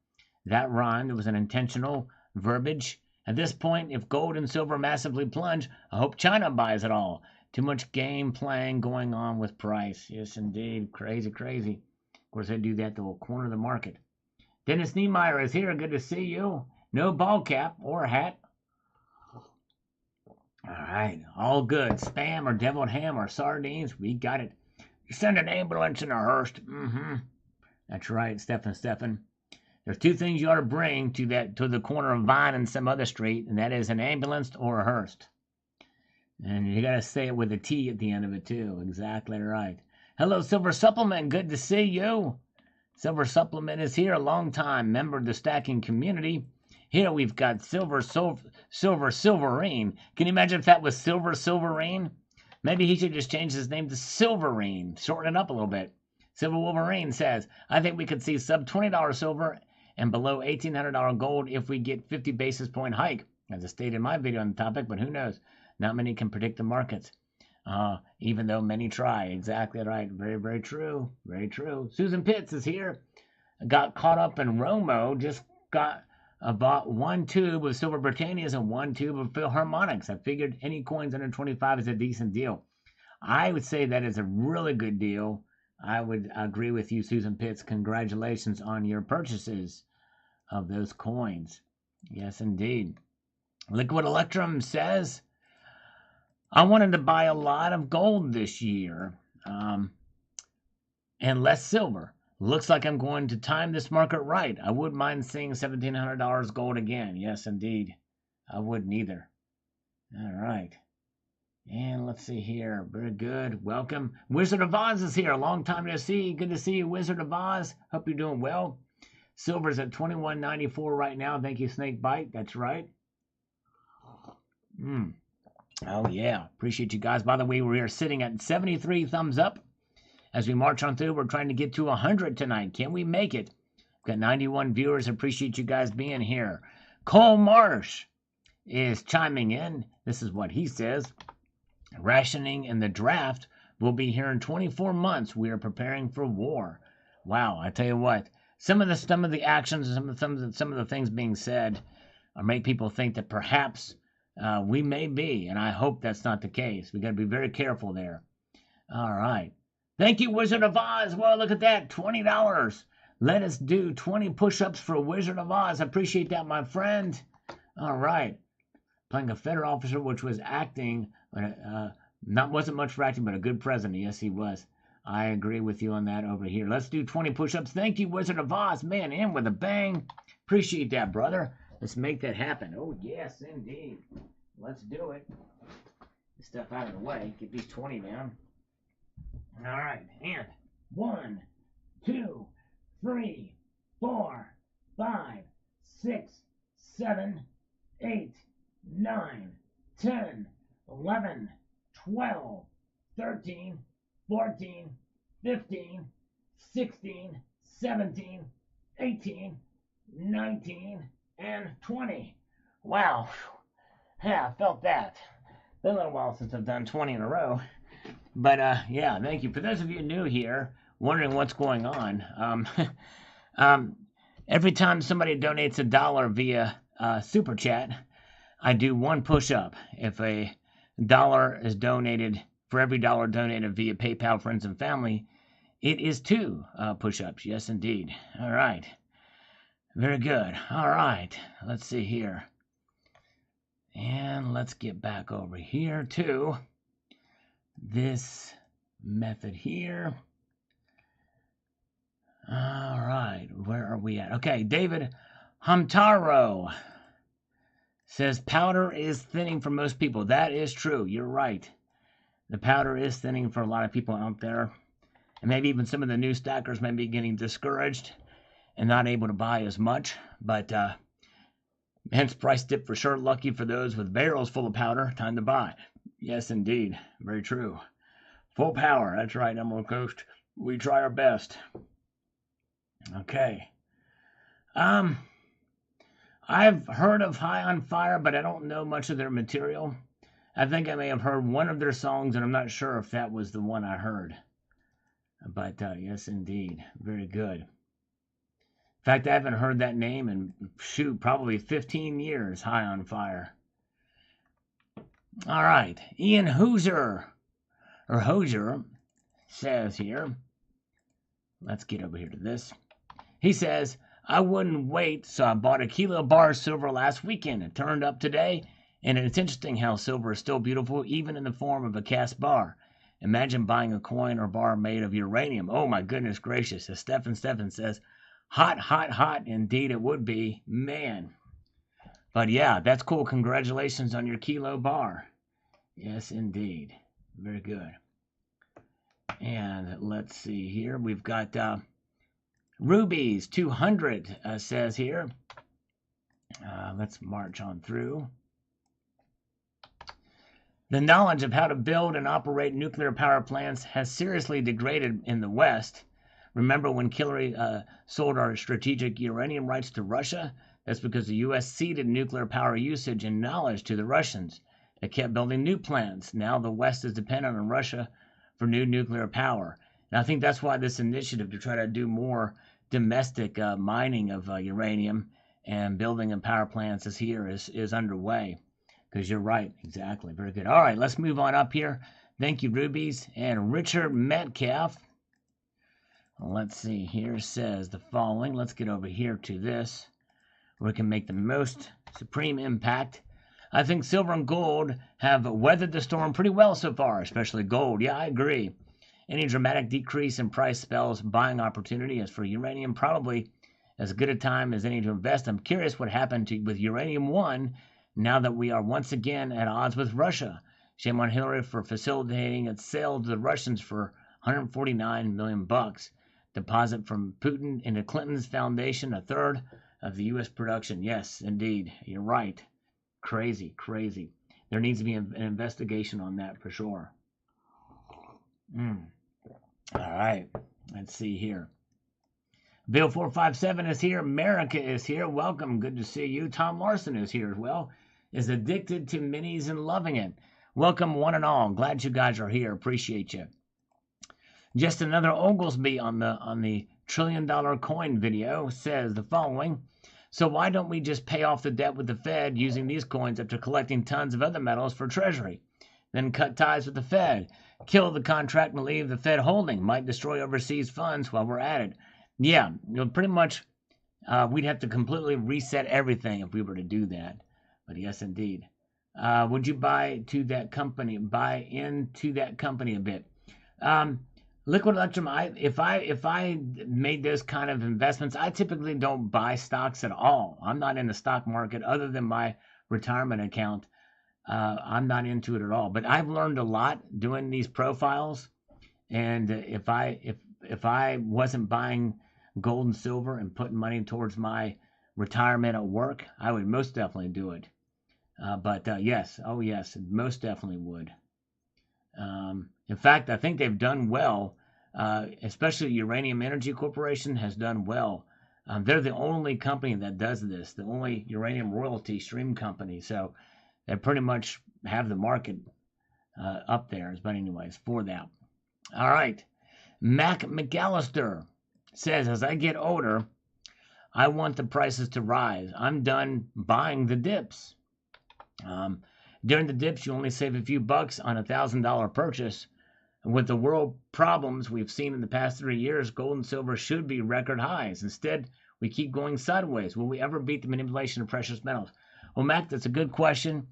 That rhymed. It was an intentional verbiage. At this point, if gold and silver massively plunge, I hope China buys it all. Too much game playing going on with price. Yes, indeed. Crazy, crazy. Of course, they do that to a corner of the market. Dennis Niemeyer is here. Good to see you. No ball cap or hat. All right, all good. Spam or deviled ham or sardines, we got it. You send an ambulance in a hearse. That's right, Stephen. There's two things you ought to bring to the corner of Vine and some other street, and that is an ambulance or a hearse. And you got to say it with a T at the end of it too. Exactly right. Hello, Silver Supplement. Good to see you. Silver Supplement is here, a long-time member of the stacking community. Here we've got Silverine. Can you imagine if that was Silverine? Maybe he should just change his name to Silverine, shorten it up a little bit. Silver Wolverine says, I think we could see sub $20 silver and below $1,800 gold if we get 50 basis point hike. As I stated in my video on the topic, but who knows? Not many can predict the markets, even though many try. Exactly right. Very, very true. Very true. Susan Pitts is here. Got caught up in Romo. Just bought one tube of Silver Britannias and one tube of Philharmonics. I figured any coins under 25 is a decent deal. I would say that is a really good deal. I would agree with you, Susan Pitts. Congratulations on your purchases of those coins. Yes, indeed. Liquid Electrum says, I wanted to buy a lot of gold this year and less silver. Looks like I'm going to time this market right. I wouldn't mind seeing $1,700 gold again. Yes, indeed. I wouldn't either. All right. And let's see here. Very good. Welcome. Wizard of Oz is here. Long time to see. Good to see you, Wizard of Oz. Hope you're doing well. Silver's at $21.94 right now. Thank you, Snakebite. That's right. Oh, yeah. Appreciate you guys. By the way, we're here sitting at 73 thumbs up. As we march on through, we're trying to get to 100 tonight. Can we make it? We've got 91 viewers. Appreciate you guys being here. Cole Marsh is chiming in. This is what he says. Rationing in the draft will be here in 24 months. We are preparing for war. Wow, I tell you what. Some of the actions and some of the things being said make people think that perhaps we may be, and I hope that's not the case. We got to be very careful there. All right. Thank you, Wizard of Oz. Well, look at that, $20. Let us do 20 push-ups for Wizard of Oz. I appreciate that, my friend. All right. Playing a federal officer, which was acting, wasn't much for acting, but a good president. Yes, he was. I agree with you on that over here. Let's do 20 push-ups. Thank you, Wizard of Oz. Man, in with a bang. Appreciate that, brother. Let's make that happen. Oh, yes, indeed. Let's do it. Get stuff out of the way. Get these 20 down. All right, and 1, 2, 3, 4, 5, 6, 7, 8, 9, 10, 11, 12, 13, 14, 15, 16, 17, 18, 19, and 20. Wow. Yeah, I felt that. Been a little while since I've done 20 in a row. But, yeah, thank you. For those of you new here, wondering what's going on, every time somebody donates $1 via Super Chat, I do one push-up. If a dollar is donated, for every dollar donated via PayPal, Friends and Family, it is 2 push-ups. Yes, indeed. All right. Very good. All right. Let's see here. And let's get back over here to this method here. All right, where are we at? Okay, David Hamtaro says powder is thinning for most people. That is true. You're right. The powder is thinning for a lot of people out there. And maybe even some of the new stackers may be getting discouraged and not able to buy as much. But hence price dip for sure. Lucky for those with barrels full of powder. Time to buy. Yes, indeed. Very true. Full power. That's right, Emerald Coast. We try our best. Okay. I've heard of High on Fire, but I don't know much of their material. I think I may have heard one of their songs, and I'm not sure if that was the one I heard. But, yes, indeed. Very good. In fact, I haven't heard that name in, probably 15 years, High on Fire. All right, Ian Hosier says here, let's get over here to this. He says, I wouldn't wait, so I bought a kilo bar of silver last weekend. It turned up today, and it's interesting how silver is still beautiful, even in the form of a cast bar. Imagine buying a coin or bar made of uranium. Oh my goodness gracious. As Stephen says, hot, hot, hot. Indeed it would be. Man. But yeah, that's cool. Congratulations on your kilo bar. Yes, indeed. Very good. And let's see here. We've got Rubies 200 says here. Let's march on through. The knowledge of how to build and operate nuclear power plants has seriously degraded in the West. Remember when Hillary sold our strategic uranium rights to Russia? That's because the U.S. ceded nuclear power usage and knowledge to the Russians. They kept building new plants. Now the West is dependent on Russia for new nuclear power. And I think that's why this initiative to try to do more domestic mining of uranium and building of power plants is underway. Because you're right. Exactly. Very good. All right, let's move on up here. Thank you, Rubies. And Richard Metcalf. Let's see here. Says the following. Let's get over here to this, where we can make the most supreme impact. I think silver and gold have weathered the storm pretty well so far, especially gold. Yeah, I agree. Any dramatic decrease in price spells buying opportunity. As for uranium, probably as good a time as any to invest. I'm curious what happened with Uranium 1 now that we are once again at odds with Russia. Shame on Hillary for facilitating its sale to the Russians for $149 million. Deposit from Putin into Clinton's foundation, a third of the U.S. production. Yes, indeed. You're right. Crazy, crazy. There needs to be an investigation on that for sure. All right. Let's see here. Bill 457 is here. America is here. Welcome. Good to see you. Tom Larson is here as well. Is addicted to minis and loving it. Welcome one and all. Glad you guys are here. Appreciate you. Just another Oglesby on the $1 trillion coin video says the following. So why don't we just pay off the debt with the Fed using these coins after collecting tons of other metals for Treasury? Then cut ties with the Fed. Kill the contract and leave the Fed holding. Might destroy overseas funds while we're at it. Yeah, pretty much we'd have to completely reset everything if we were to do that. But yes, indeed. Would you buy into that company a bit? Liquid Electrum, if I made those kind of investments, I typically don't buy stocks at all. I'm not in the stock market other than my retirement account. I'm not into it at all. But I've learned a lot doing these profiles. And if I wasn't buying gold and silver and putting money towards my retirement at work, I would most definitely do it. Yes, most definitely would. In fact, I think they've done well, especially Uranium Energy Corporation has done well. They're the only company that does this, the only uranium royalty stream company. So they pretty much have the market up there. But anyways, for that. All right. Mac McAllister says, as I get older, I want the prices to rise. I'm done buying the dips. During the dips, you only save a few bucks on a $1,000 purchase. With the world problems we've seen in the past 3 years, gold and silver should be record highs. Instead, we keep going sideways. Will we ever beat the manipulation of precious metals? Well, Mac, that's a good question.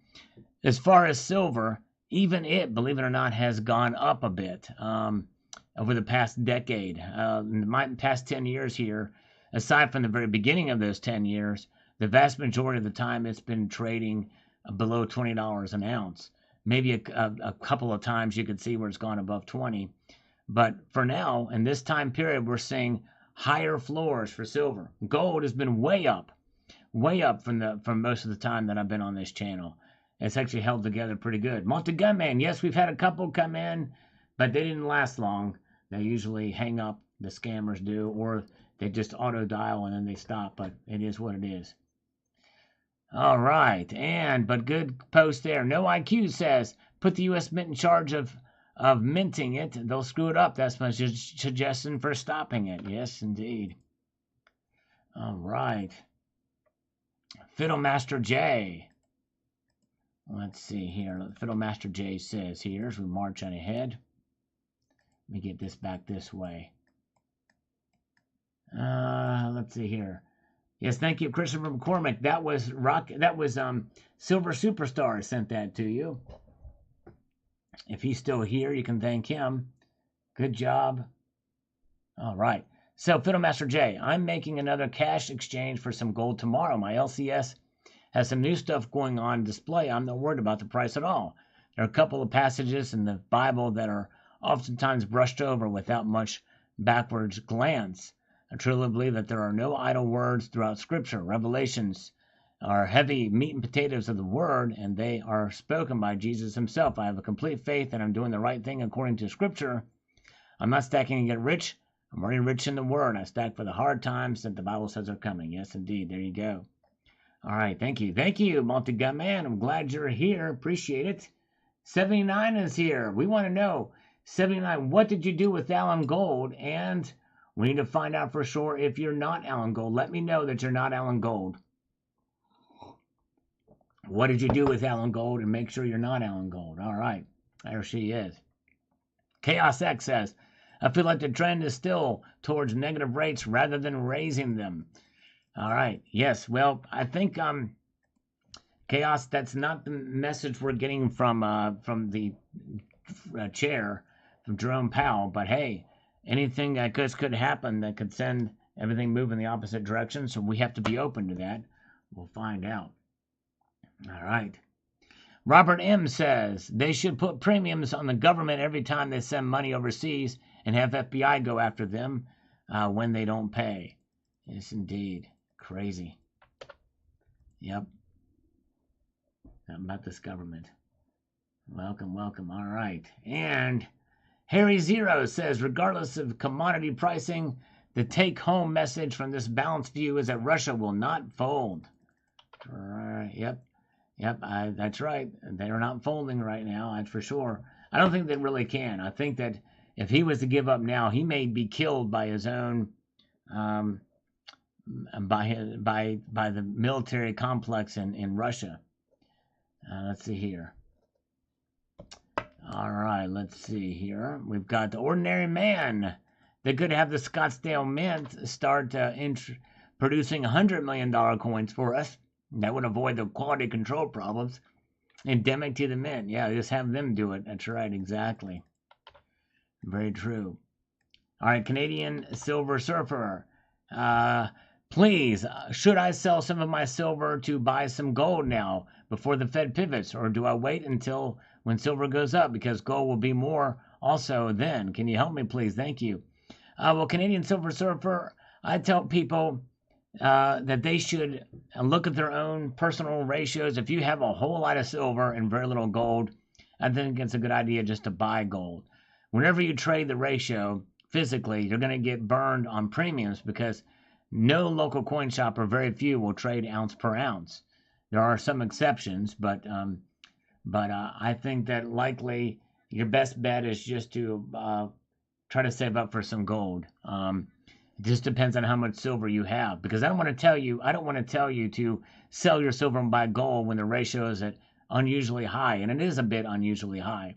As far as silver, even it, believe it or not, has gone up a bit over the past decade. In the past 10 years here, aside from the very beginning of those 10 years, the vast majority of the time it's been trading below $20 an ounce. Maybe a couple of times you could see where it's gone above 20. But for now, in this time period, we're seeing higher floors for silver. Gold has been way up from most of the time that I've been on this channel. It's actually held together pretty good. Multi-Gunman, yes, we've had a couple come in, but they didn't last long. They usually hang up, the scammers do, or they just auto-dial and then they stop, but it is what it is. All right, but good post there. No IQ says, put the U.S. Mint in charge of minting it. They'll screw it up. That's my suggestion for stopping it. Yes, indeed. All right. Fiddlemaster J. Let's see here. Fiddlemaster J says here as we march on ahead. Let me get this back this way. Let's see here. Yes, thank you, Christopher McCormick. That was Silver Superstar sent that to you. If he's still here, you can thank him. Good job. All right. So, Fiddlemaster J, I'm making another cash exchange for some gold tomorrow. My LCS has some new stuff going on display. I'm not worried about the price at all. There are a couple of passages in the Bible that are oftentimes brushed over without much backwards glance. I truly believe that there are no idle words throughout Scripture. Revelations are heavy meat and potatoes of the Word, and they are spoken by Jesus himself. I have a complete faith that I'm doing the right thing according to Scripture. I'm not stacking to get rich. I'm already rich in the Word. I stack for the hard times that the Bible says are coming. Yes, indeed. There you go. All right. Thank you. Thank you, Multi-Gun Man. I'm glad you're here. Appreciate it. 79 is here. We want to know, 79, what did you do with Alan Gold? And we need to find out for sure if you're not Alan Gold. Let me know that you're not Alan Gold. What did you do with Alan Gold? And make sure you're not Alan Gold. All right. There she is. Chaos X says, I feel like the trend is still towards negative rates rather than raising them. All right. Yes. Well, I think Chaos, that's not the message we're getting from the chair, from Jerome Powell. But hey, anything that could happen that could send everything move in the opposite direction. So we have to be open to that. We'll find out. All right. Robert M. says they should put premiums on the government every time they send money overseas and have FBI go after them when they don't pay. Yes, indeed. Crazy. Yep. Not about this government. Welcome, welcome. All right. And Harry Zero says, regardless of commodity pricing, the take-home message from this balanced view is that Russia will not fold. Yep. Yep, that's right. They're not folding right now, that's for sure. I don't think they really can. I think that if he was to give up now, he may be killed by his own, by the military complex in Russia. Let's see here. All right, let's see here. We've got the ordinary man. They could have the Scottsdale Mint start producing $100 million coins for us. That would avoid the quality control problems. Endemic to the mint. Yeah, just have them do it. That's right, exactly. Very true. All right, Canadian Silver Surfer. Please, should I sell some of my silver to buy some gold now before the Fed pivots? Or do I wait until when silver goes up? Because gold will be more also then. Can you help me, please? Thank you. Well, Canadian Silver Surfer, I tell people that they should look at their own personal ratios. If you have a whole lot of silver and very little gold, I think it's a good idea just to buy gold. Whenever you trade the ratio physically, you're going to get burned on premiums because no local coin shop, or very few, will trade ounce per ounce. There are some exceptions, but I think that likely your best bet is just to try to save up for some gold. It just depends on how much silver you have, because I don't want to tell you to sell your silver and buy gold when the ratio is at unusually high, and it is a bit unusually high.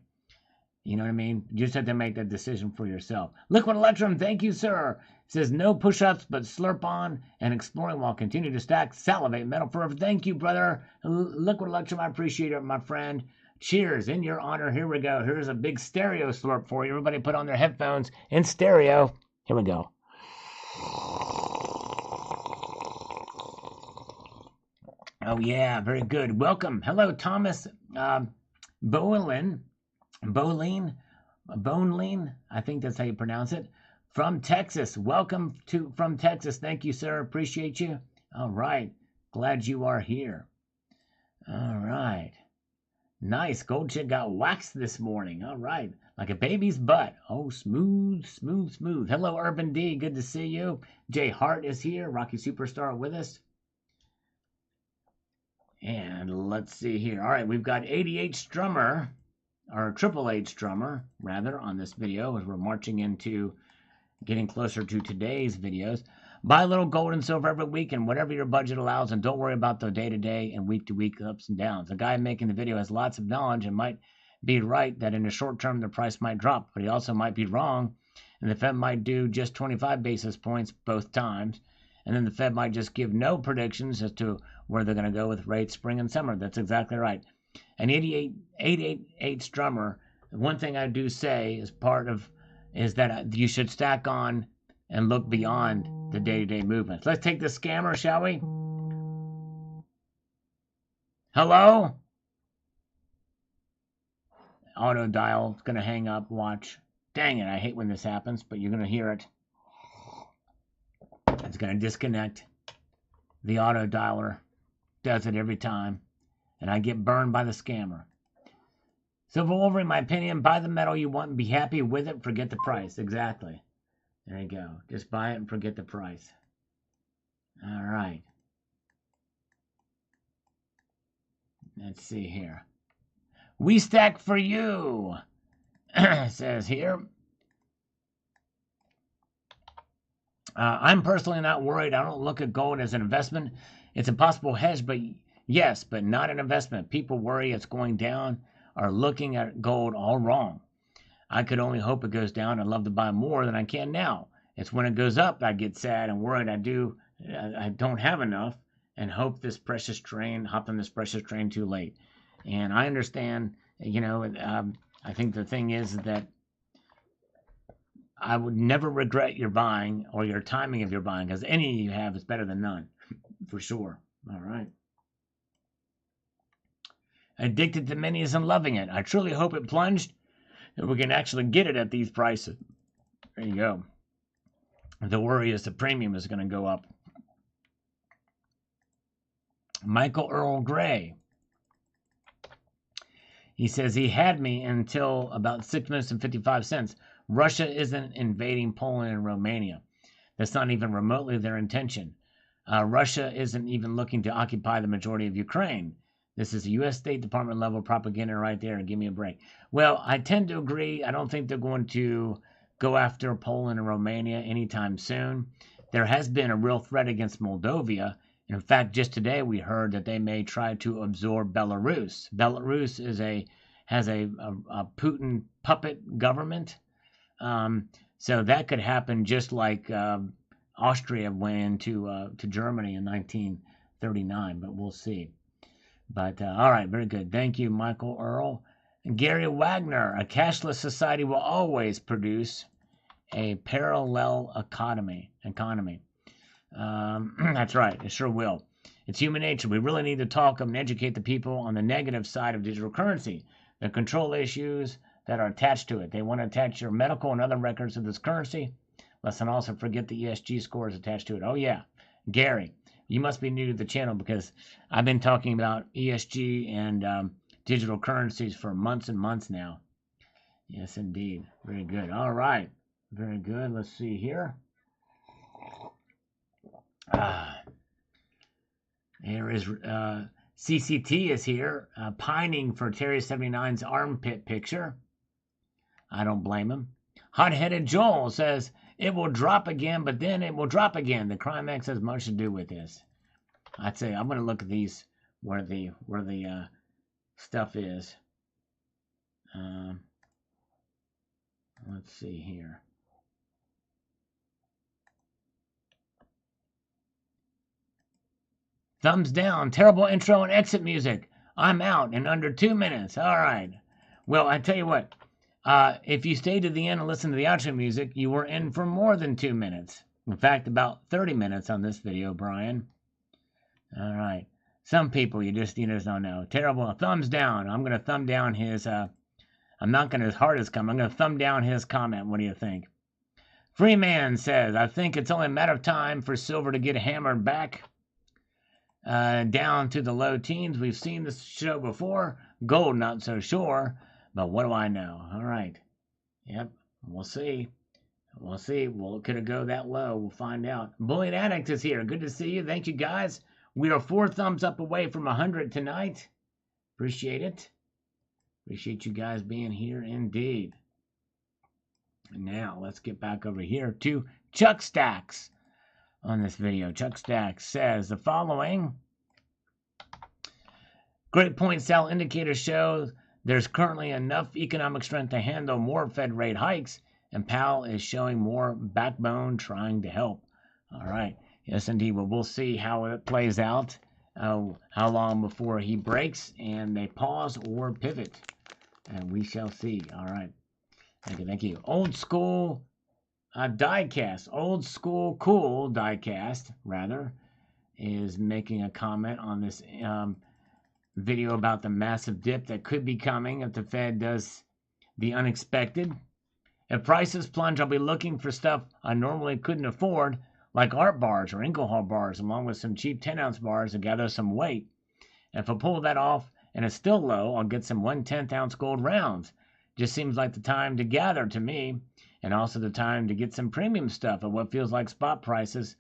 You know what I mean? You just have to make that decision for yourself. Liquid Electrum, thank you, sir. It says no push-ups, but slurp on and exploring while continue to stack, salivate, metal forever. Thank you, brother. Liquid Electrum, I appreciate it, my friend. Cheers, in your honor. Here we go. Here's a big stereo slurp for you. Everybody put on their headphones in stereo. Here we go. Oh, yeah, very good. Welcome. Hello, Thomas Bolin, I think that's how you pronounce it, from Texas. Welcome from Texas. Thank you, sir. Appreciate you. All right. Glad you are here. All right. Nice. Gold chick got waxed this morning. All right. Like a baby's butt. Oh, smooth, smooth, smooth. Hello, Urban D. Good to see you. Jay Hart is here. Rocky Superstar with us. And let's see here. All right. We've got 88 Strummer, or Triple H Strummer, rather, on this video as we're marching into getting closer to today's videos. Buy a little gold and silver every week and whatever your budget allows, and don't worry about the day-to-day and week-to-week ups and downs. The guy making the video has lots of knowledge and might be right that in the short term the price might drop, but he also might be wrong, and the Fed might do just 25 basis points both times, And then the Fed might just give no predictions as to where they're going to go with rates spring and summer. That's exactly right. And 888 Strummer, one thing I do say is that you should stack on and look beyond the day-to-day movements. Let's take the scammer, shall we? Hello? Auto dial is going to hang up. Watch. Dang it, I hate when this happens, but you're going to hear it. It's going to disconnect. The auto dialer does it every time, and I get burned by the scammer. So, Wolverine, in my opinion, buy the metal you want and be happy with it. Forget the price. Exactly. There you go. Just buy it and forget the price. All right. Let's see here. We stack for you, says here. I'm personally not worried. I don't look at gold as an investment. It's a possible hedge, but yes, but not an investment. People worry it's going down, are looking at gold all wrong. I could only hope it goes down. I'd love to buy more than I can now. It's when it goes up I get sad and worried I don't have enough and hop on this precious train too late. And I understand, I think the thing is that I would never regret your buying or your timing of your buying, because any you have is better than none, for sure. All right. Addicted to minis and loving it. I truly hope it plunged and we can actually get it at these prices. There you go. The worry is the premium is going to go up. Michael Earl Gray. He says he had me until about 6 minutes and 55 cents. Russia isn't invading Poland and Romania. That's not even remotely their intention. Russia isn't even looking to occupy the majority of Ukraine. This is a U.S. State Department level propaganda right there. Give me a break. Well, I tend to agree. I don't think they're going to go after Poland and Romania anytime soon. There has been a real threat against Moldova. In fact, just today we heard that they may try to absorb Belarus. Belarus has a Putin puppet government. So that could happen just like Austria went into to Germany in 1939, but we'll see. But all right, very good. Thank you, Michael Earl. And Gary Wagner, a cashless society will always produce a parallel economy. That's right, it sure will. It's human nature. We really need to talk and educate the people on the negative side of digital currency, the control issues that are attached to it. They want to attach your medical and other records to this currency. Let's also forget the ESG scores attached to it. Oh, yeah. Gary, you must be new to the channel because I've been talking about ESG and digital currencies for months and months now. Yes, indeed. Very good. All right. Very good. Let's see here. Here is CCT is here, pining for Terry 79's armpit picture. I don't blame him. Hot-headed Joel says, it will drop again, but then it will drop again. The Crimex has much to do with this. I'd say I'm going to look at these where the stuff is. Let's see here. Thumbs down. Terrible intro and exit music. I'm out in under 2 minutes. All right. Well, I tell you what. If you stayed to the end and listened to the outro music, you were in for more than 2 minutes. In fact, about 30 minutes on this video, Brian. All right. Some people you just don't know. Terrible. Thumbs down. I'm going to thumb down his... I'm not going to heart his comment. I'm going to thumb down his comment. What do you think? Freeman says, I think it's only a matter of time for silver to get hammered back down to the low teens. We've seen this show before. Gold, not so sure. But what do I know? All right. Yep. We'll see. We'll see. Well, could it go that low? We'll find out. Bullion Addict is here. Good to see you. Thank you, guys. We are 4 thumbs up away from 100 tonight. Appreciate it. Appreciate you guys being here indeed. And now, let's get back over here to Chuck Stacks on this video. Chuck Stacks says the following. Great point, Sal. Indicators show there's currently enough economic strength to handle more Fed rate hikes, and Powell is showing more backbone trying to help. All right. Yes, indeed. Well, we'll see how it plays out. How long before he breaks and they pause or pivot. And we shall see. All right. Thank you. Thank you. Old school diecast. Old school cool diecast, rather, is making a comment on this video about the massive dip that could be coming if the Fed does the unexpected. If prices plunge, I'll be looking for stuff I normally couldn't afford, like art bars or Inglehall bars, along with some cheap 10-ounce bars to gather some weight. If I pull that off and it's still low, I'll get some 1/10-ounce gold rounds. Just seems like the time to gather to me, and also the time to get some premium stuff at what feels like spot prices,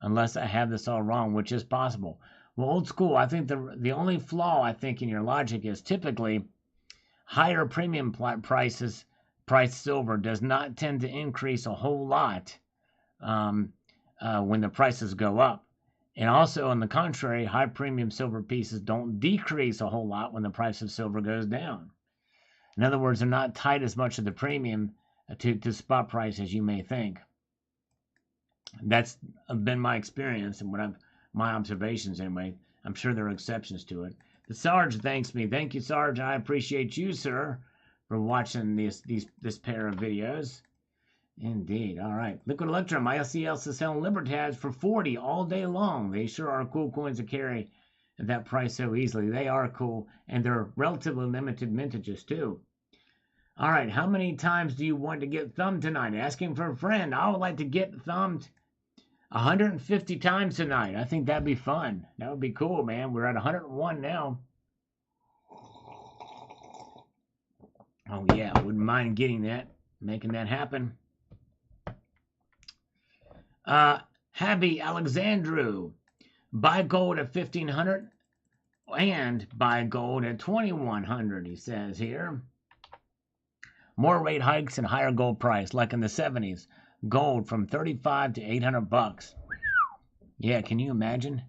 unless I have this all wrong, which is possible. Well, old school, I think the only flaw, I think, in your logic is typically higher premium prices, price silver does not tend to increase a whole lot when the prices go up. And also, on the contrary, high premium silver pieces don't decrease a whole lot when the price of silver goes down. In other words, they're not tied as much to the premium to spot price as you may think. That's been my experience and my observations anyway. I'm sure there are exceptions to it. The Sarge thanks me. Thank you, Sarge. I appreciate you, sir, for watching this pair of videos. Indeed. All right. Liquid Electrum, ILCL is selling Libertads for 40 all day long. They sure are cool coins to carry at that price so easily. They are cool, and they're relatively limited mintages, too. All right. How many times do you want to get thumbed tonight? Asking for a friend. I would like to get thumbed 150 times tonight. I think that'd be fun. That would be cool, man. We're at 101 now. Oh, yeah. Wouldn't mind getting that, making that happen. Habby Alexandru, buy gold at 1,500 and buy gold at 2,100, he says here. More rate hikes and higher gold price, like in the 70s. Gold from 35 to 800 bucks. Yeah, can you imagine?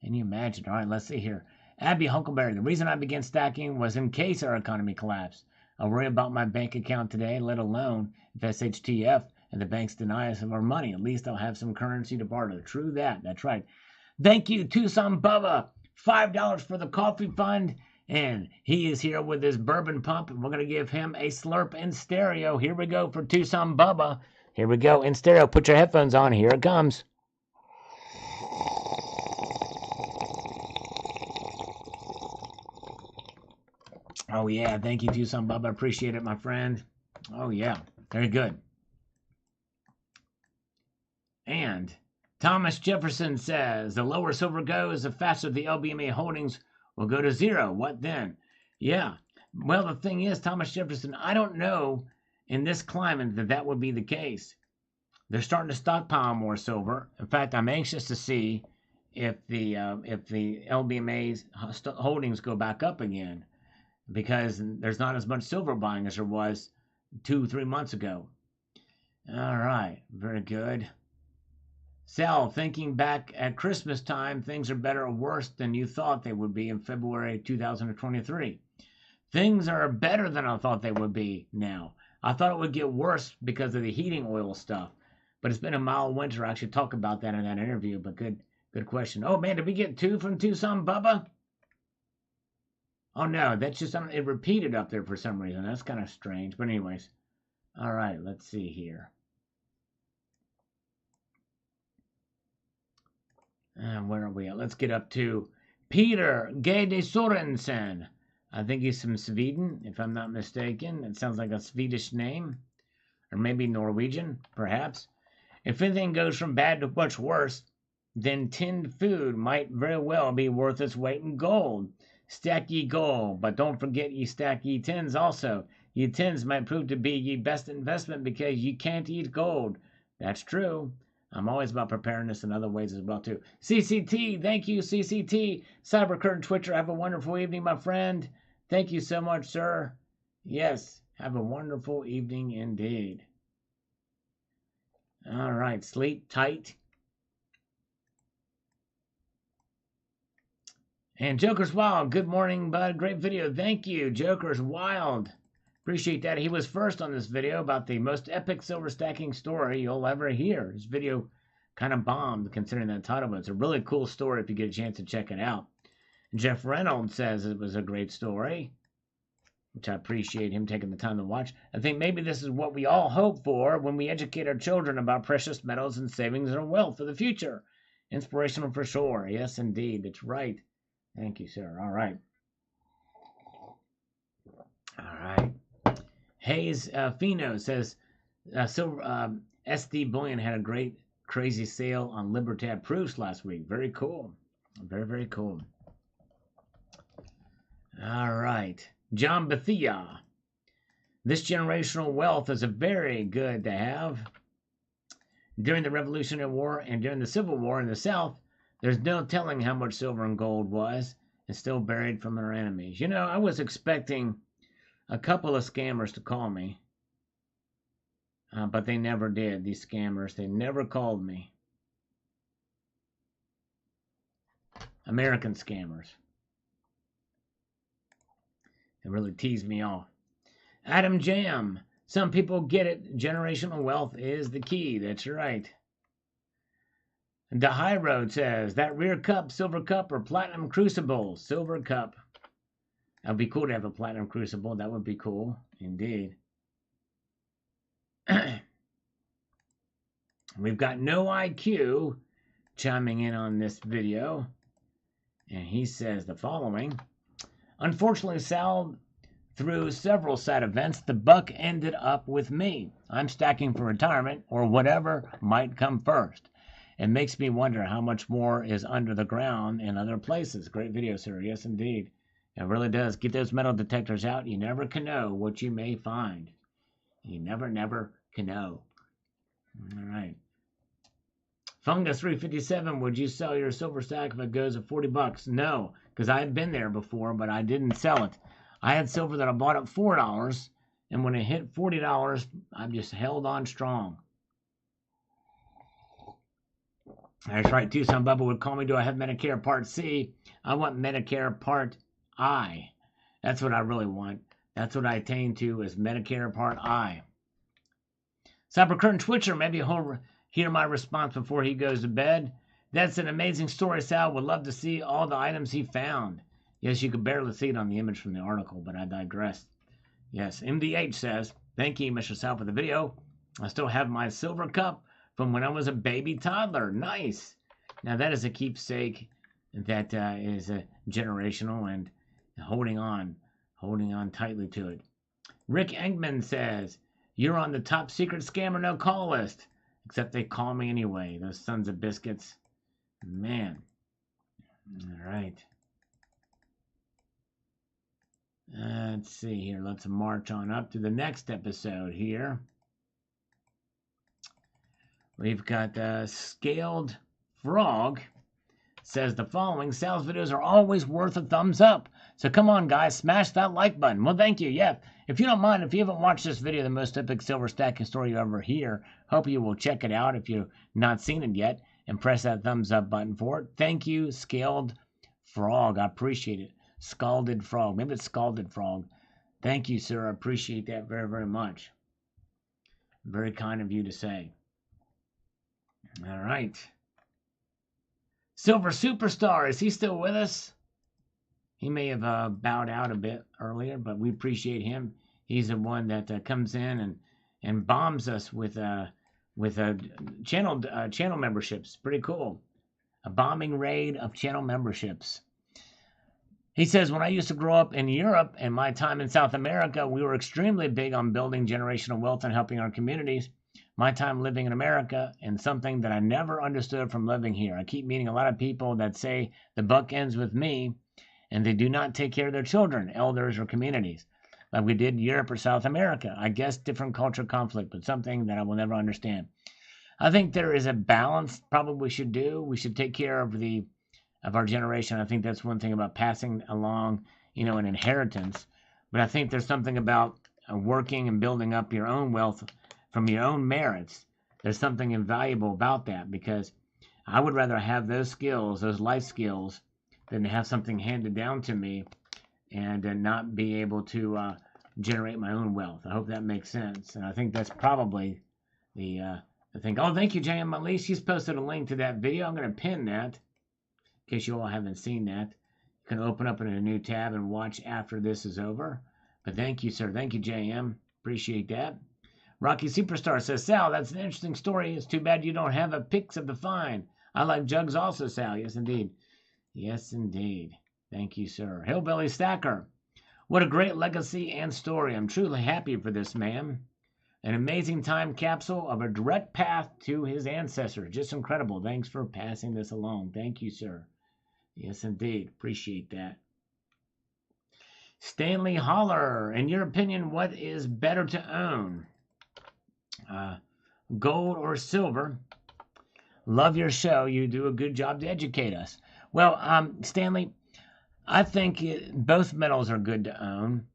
Can you imagine? All right, let's see here. Abby Huckleberry, the reason I began stacking was in case our economy collapsed. I worry about my bank account today, let alone if SHTF and the banks deny us of our money. At least I'll have some currency to barter. True that. That's right. Thank you, Tucson Bubba. $5 for the coffee fund. And he is here with his bourbon pump. And we're going to give him a slurp in stereo. Here we go for Tucson Bubba. Here we go in stereo. Put your headphones on. Here it comes. Oh, yeah. Thank you, Tucson Bubba. Appreciate it, my friend. Oh, yeah. Very good. And Thomas Jefferson says, the lower silver goes, the faster the LBMA holdings will go to zero. What then? Yeah. Well, the thing is, Thomas Jefferson, I don't know in this climate that would be the case. They're starting to stockpile more silver. In fact, I'm anxious to see if the LBMA's holdings go back up again, because there's not as much silver buying as there was 2-3 months ago. All right. Very good. Sal, thinking back at Christmas time, things are better or worse than you thought they would be in February 2023. Things are better than I thought they would be now. I thought it would get worse because of the heating oil stuff. But it's been a mild winter. I should talk about that in that interview, but good question. Oh, man, did we get 2 from Tucson Bubba? Oh, no, that's just something. It repeated up there for some reason. That's kind of strange. But anyways, all right, let's see here. Where are we at? Let's get up to Peter Gede Sorensen. I think he's from Sweden, if I'm not mistaken. It sounds like a Swedish name. Or maybe Norwegian, perhaps. If anything goes from bad to much worse, then tinned food might very well be worth its weight in gold. Stack ye gold, but don't forget ye stack ye tins also. Ye tins might prove to be ye best investment because ye can't eat gold. That's true. I'm always about preparedness in other ways as well, too. CCT, thank you, CCT. Cybercurtain Twitcher, have a wonderful evening, my friend. Thank you so much, sir. Yes, have a wonderful evening indeed. All right, sleep tight. And Joker's Wild, good morning, bud. Great video. Thank you, Joker's Wild. Appreciate that. He was first on this video about the most epic silver stacking story you'll ever hear. His video kind of bombed considering that title, but it's a really cool story if you get a chance to check it out. Jeff Reynolds says it was a great story, which I appreciate him taking the time to watch. I think maybe this is what we all hope for when we educate our children about precious metals and savings and wealth for the future. Inspirational for sure. Yes, indeed. That's right. Thank you, sir. All right. All right. Hayes Fino says, SD Bullion had a great, crazy sale on Libertad proofs last week. Very cool. Very, very cool. All right. John Bethia. This generational wealth is a very good to have. During the Revolutionary War and during the Civil War in the South, there's no telling how much silver and gold was and still buried from our enemies. You know, I was expecting a couple of scammers to call me, but they never did. These scammers, they never called me. American scammers. It really teased me off. Adam Jam. Some people get it. Generational wealth is the key. That's right. The High Road says, that rear cup, silver cup, or platinum crucible? Silver cup. That would be cool to have a platinum crucible. That would be cool. Indeed. We've got No IQ chiming in on this video. And he says the following. Unfortunately, Sal, through several sad events, the buck ended up with me. I'm stacking for retirement or whatever might come first. It makes me wonder how much more is under the ground in other places. Great video, sir. Yes, indeed. It really does. Get those metal detectors out. You never can know what you may find. You never can know. All right. Fungus 357, would you sell your silver stack if it goes at $40? No, because I had been there before, but I didn't sell it. I had silver that I bought at $4, and when it hit $40, I just held on strong. That's right, too. Some Bubba would call me, do I have Medicare Part C? I want Medicare Part I. That's what I really want. That's what I attain to is Medicare Part I. Cyber Curtain Twitcher, maybe he'll hear my response before he goes to bed. That's an amazing story, Sal. Would love to see all the items he found. Yes, you could barely see it on the image from the article, but I digress. Yes, MDH says, thank you, Mr. Sal, for the video. I still have my silver cup from when I was a baby toddler. Nice. Now, that is a keepsake that is generational and holding on tightly to it. Rick Engman says, you're on the top secret scammer no call list. Except they call me anyway, those sons of biscuits. Man. All right. Let's see here. Let's march on up to the next episode here. We've got Scaled Frog says the following. Sal's videos are always worth a thumbs up. So come on, guys. Smash that like button. Well, thank you. Yeah. If you don't mind, if you haven't watched this video, the most epic silver stacking story you ever hear, hope you will check it out if you've not seen it yet and press that thumbs up button for it. Thank you, Scaled Frog. I appreciate it. Scalded Frog. Maybe it's Scalded Frog. Thank you, sir. I appreciate that very, very much. Very kind of you to say. All right. Silver Superstar, is he still with us? He may have bowed out a bit earlier, but we appreciate him. He's the one that comes in and bombs us with channel memberships. Pretty cool. A bombing raid of channel memberships. He says, when I used to grow up in Europe and my time in South America, we were extremely big on building generational wealth and helping our communities. My time living in America and something that I never understood from living here. I keep meeting a lot of people that say the buck ends with me and they do not take care of their children, elders, or communities like we did in Europe or South America. I guess different culture conflict, but something that I will never understand. I think there is a balance probably we should do. We should take care of our generation. I think that's one thing about passing along, an inheritance. But I think there's something about working and building up your own wealth from your own merits. There's something invaluable about that because I would rather have those skills, those life skills, than to have something handed down to me and not be able to generate my own wealth. I hope that makes sense. And I think that's probably the I think, oh, thank you, JM Elise. She's posted a link to that video. I'm going to pin that in case you all haven't seen that. You can open up in a new tab and watch after this is over. But thank you, sir. Thank you, JM. Appreciate that. Rocky Superstar says, Sal, that's an interesting story. It's too bad you don't have a pics of the find. I like jugs also, Sal. Yes, indeed. Yes, indeed. Thank you, sir. Hillbilly Stacker. What a great legacy and story. I'm truly happy for this man. An amazing time capsule of a direct path to his ancestors. Just incredible. Thanks for passing this along. Thank you, sir. Yes, indeed. Appreciate that. Stanley Holler. In your opinion, what is better to own? Gold or silver? Love your show. You do a good job to educate us. Well, Stanley, I think both metals are good to own.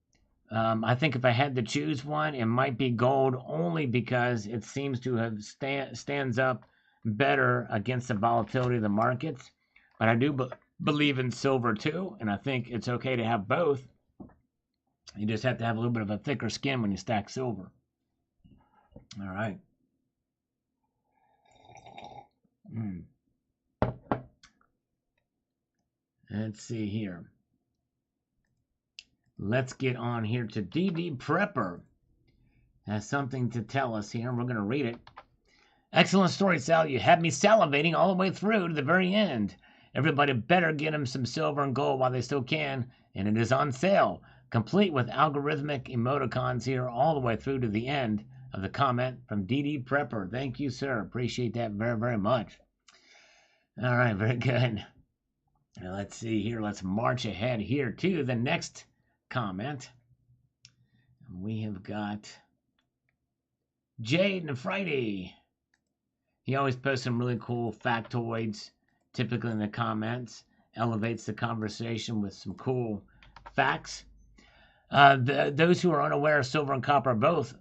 I think if I had to choose one, it might be gold only because it seems to have stands up better against the volatility of the markets. But I do believe in silver too, and I think it's okay to have both. You just have to have a little bit of a thicker skin when you stack silver. All right. Let's see here. Let's get on here to DD Prepper. Has something to tell us here, and we're going to read it. Excellent story, Sal. You had me salivating all the way through to the very end. Everybody better get him some silver and gold while they still can, and it is on sale, complete with algorithmic emoticons here all the way through to the end of the comment from DD Prepper. Thank you, sir. Appreciate that very, very much. All right, very good. Now, let's see here. Let's march ahead here to the next comment. We have got Jade and Friday. He always posts some really cool factoids, typically in the comments. Elevates the conversation with some cool facts. Those who are unaware, silver and copper are both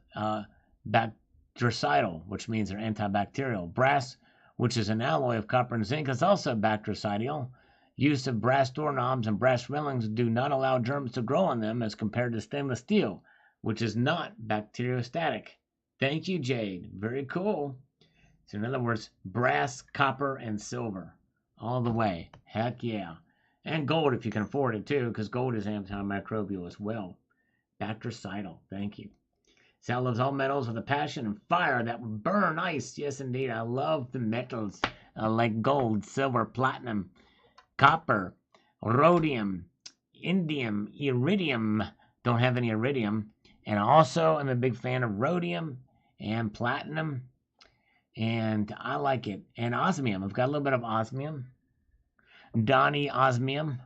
bactericidal, which means they're antibacterial. Brass, which is an alloy of copper and zinc, is also bactericidal. Use of brass doorknobs and brass railings do not allow germs to grow on them as compared to stainless steel, which is not bacteriostatic. Thank you, Jade. Very cool. So in other words, brass, copper, and silver. All the way. Heck yeah. And gold if you can afford it too, because gold is antimicrobial as well. Bactericidal. Thank you. Sal loves all metals with a passion and fire that will burn ice. Yes, indeed. I love the metals like gold, silver, platinum, copper, rhodium, indium, iridium. Don't have any iridium. And also, I'm a big fan of rhodium and platinum. And I like it. And osmium. I've got a little bit of osmium. Donnie osmium.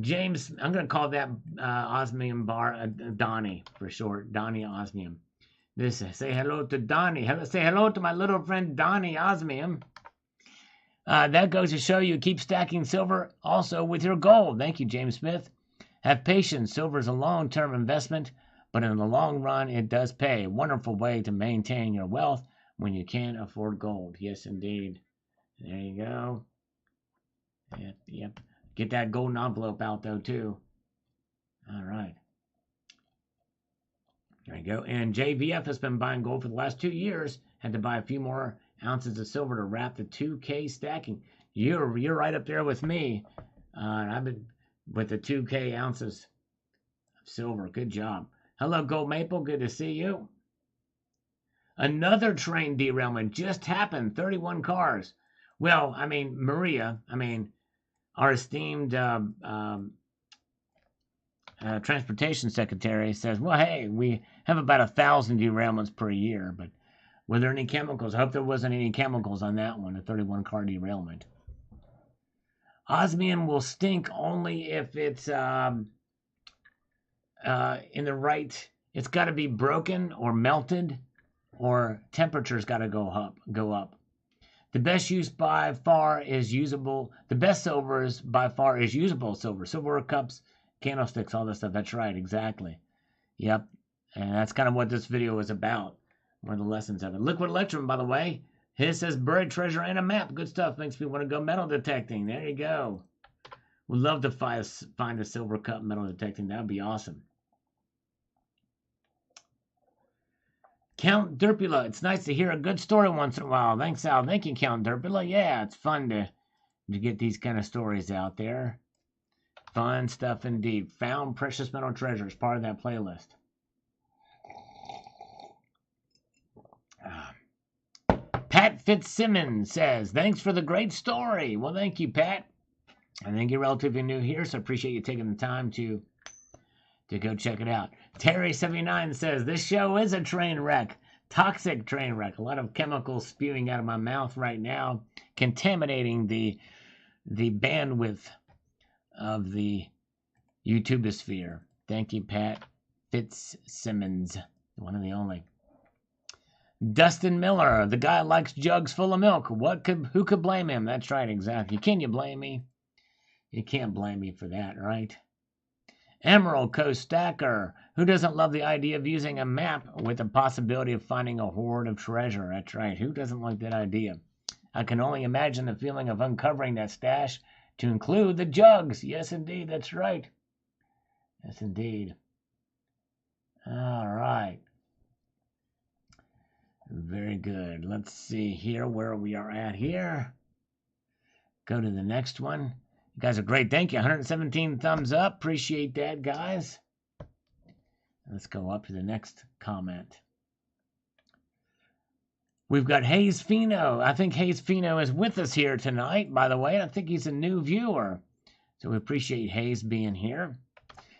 James, I'm going to call that osmium bar Donnie for short. Donnie osmium. Say hello to Donnie. Say hello to my little friend Donnie osmium. That goes to show you keep stacking silver also with your gold. Thank you, James Smith. Have patience. Silver is a long-term investment, but in the long run, it does pay. Wonderful way to maintain your wealth when you can't afford gold. Yes, indeed. There you go. Yep. Get that golden envelope out, though, too. All right. There you go. And JVF has been buying gold for the last 2 years. Had to buy a few more ounces of silver to wrap the 2K stacking. You're right up there with me. I've been with the 2K ounces of silver. Good job. Hello, Gold Maple. Good to see you. Another train derailment just happened. 31 cars. Well, Maria, our esteemed transportation secretary says, well, hey, we have about 1,000 derailments per year, but were there any chemicals? I hope there wasn't any chemicals on that one, a 31-car derailment. Osmium will stink only if it's in the right, it's got to be broken or melted, or temperature's got to go up. The best use by far is usable. The best silver is by far is usable silver. Silverware cups, candlesticks, all this stuff. That's right, exactly. Yep. And that's kind of what this video is about. One of the lessons of it. Liquid Electrum, by the way. His says buried treasure and a map. Good stuff. Makes me want to go metal detecting. There you go. Would love to find a silver cup metal detecting. That would be awesome. Count Derpula, it's nice to hear a good story once in a while. Thanks, Al. Thank you, Count Derpula. Yeah, it's fun to get these kind of stories out there. Fun stuff indeed. Found precious metal treasures, part of that playlist. Pat Fitzsimmons says, thanks for the great story. Well, thank you, Pat. I think you're relatively new here, so I appreciate you taking the time to go check it out. Terry79 says, this show is a train wreck. Toxic train wreck. A lot of chemicals spewing out of my mouth right now, contaminating the bandwidth of the YouTubeosphere. Thank you, Pat Fitzsimmons, one of the only. Dustin Miller, the guy likes jugs full of milk. Who could blame him? That's right, exactly. Can you blame me? You can't blame me for that, right? Emerald Coast Stacker, who doesn't love the idea of using a map with the possibility of finding a hoard of treasure? That's right. Who doesn't like that idea? I can only imagine the feeling of uncovering that stash to include the jugs. Yes, indeed. That's right. Yes, indeed. All right. Very good. Let's see here where we are at here. Go to the next one. You guys are great. Thank you. 117 thumbs up. Appreciate that, guys. Let's go up to the next comment. We've got Hayes Fino. I think Hayes Fino is with us here tonight, by the way. I think he's a new viewer. So we appreciate Hayes being here.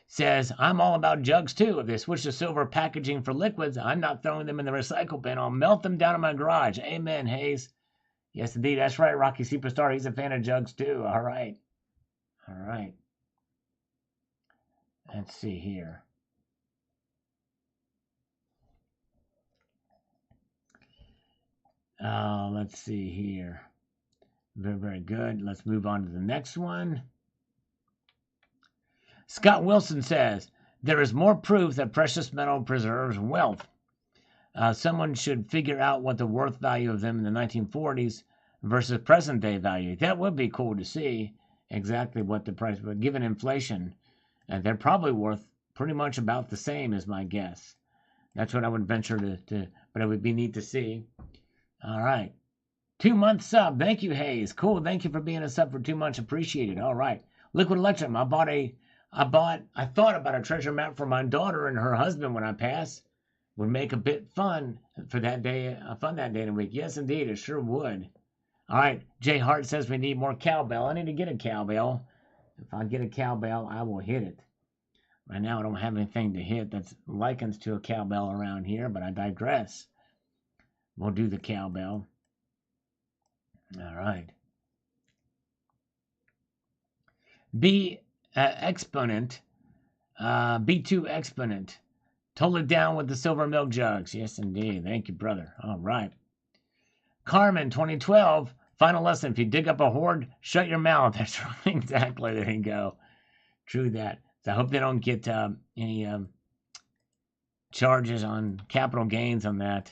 Says, I'm all about jugs too. If they switch to silver packaging for liquids, I'm not throwing them in the recycle bin. I'll melt them down in my garage. Amen, Hayes. Yes, indeed. That's right, Rocky Superstar. He's a fan of jugs too. All right. All right. Let's see here. Let's see here. Very, very good. Let's move on to the next one. Scott Wilson says, there is more proof that precious metal preserves wealth. Someone should figure out what the worth value of them in the 1940s versus present day value. That would be cool to see exactly what the price, but given inflation, they're probably worth pretty much about the same is my guess. That's what I would venture to but it would be neat to see. All right. 2-month sub. Thank you, Hayes. Cool. Thank you for being a sub for 2 months. Appreciate it. All right. Liquid Electrum. I thought about a treasure map for my daughter and her husband when I pass. Would make a bit fun for that day, fun that day in a week. Yes, indeed. It sure would. All right. Jay Hart says we need more cowbell. I need to get a cowbell. If I get a cowbell, I will hit it. Right now, I don't have anything to hit that's likens to a cowbell around here, but I digress. We'll do the cowbell. All right. B2 Exponent. Totally down with the silver milk jugs. Yes, indeed. Thank you, brother. All right. Carmen, 2012. Final lesson. If you dig up a hoard, shut your mouth. That's right. Exactly. There you go. True that. So I hope they don't get any charges on capital gains on that.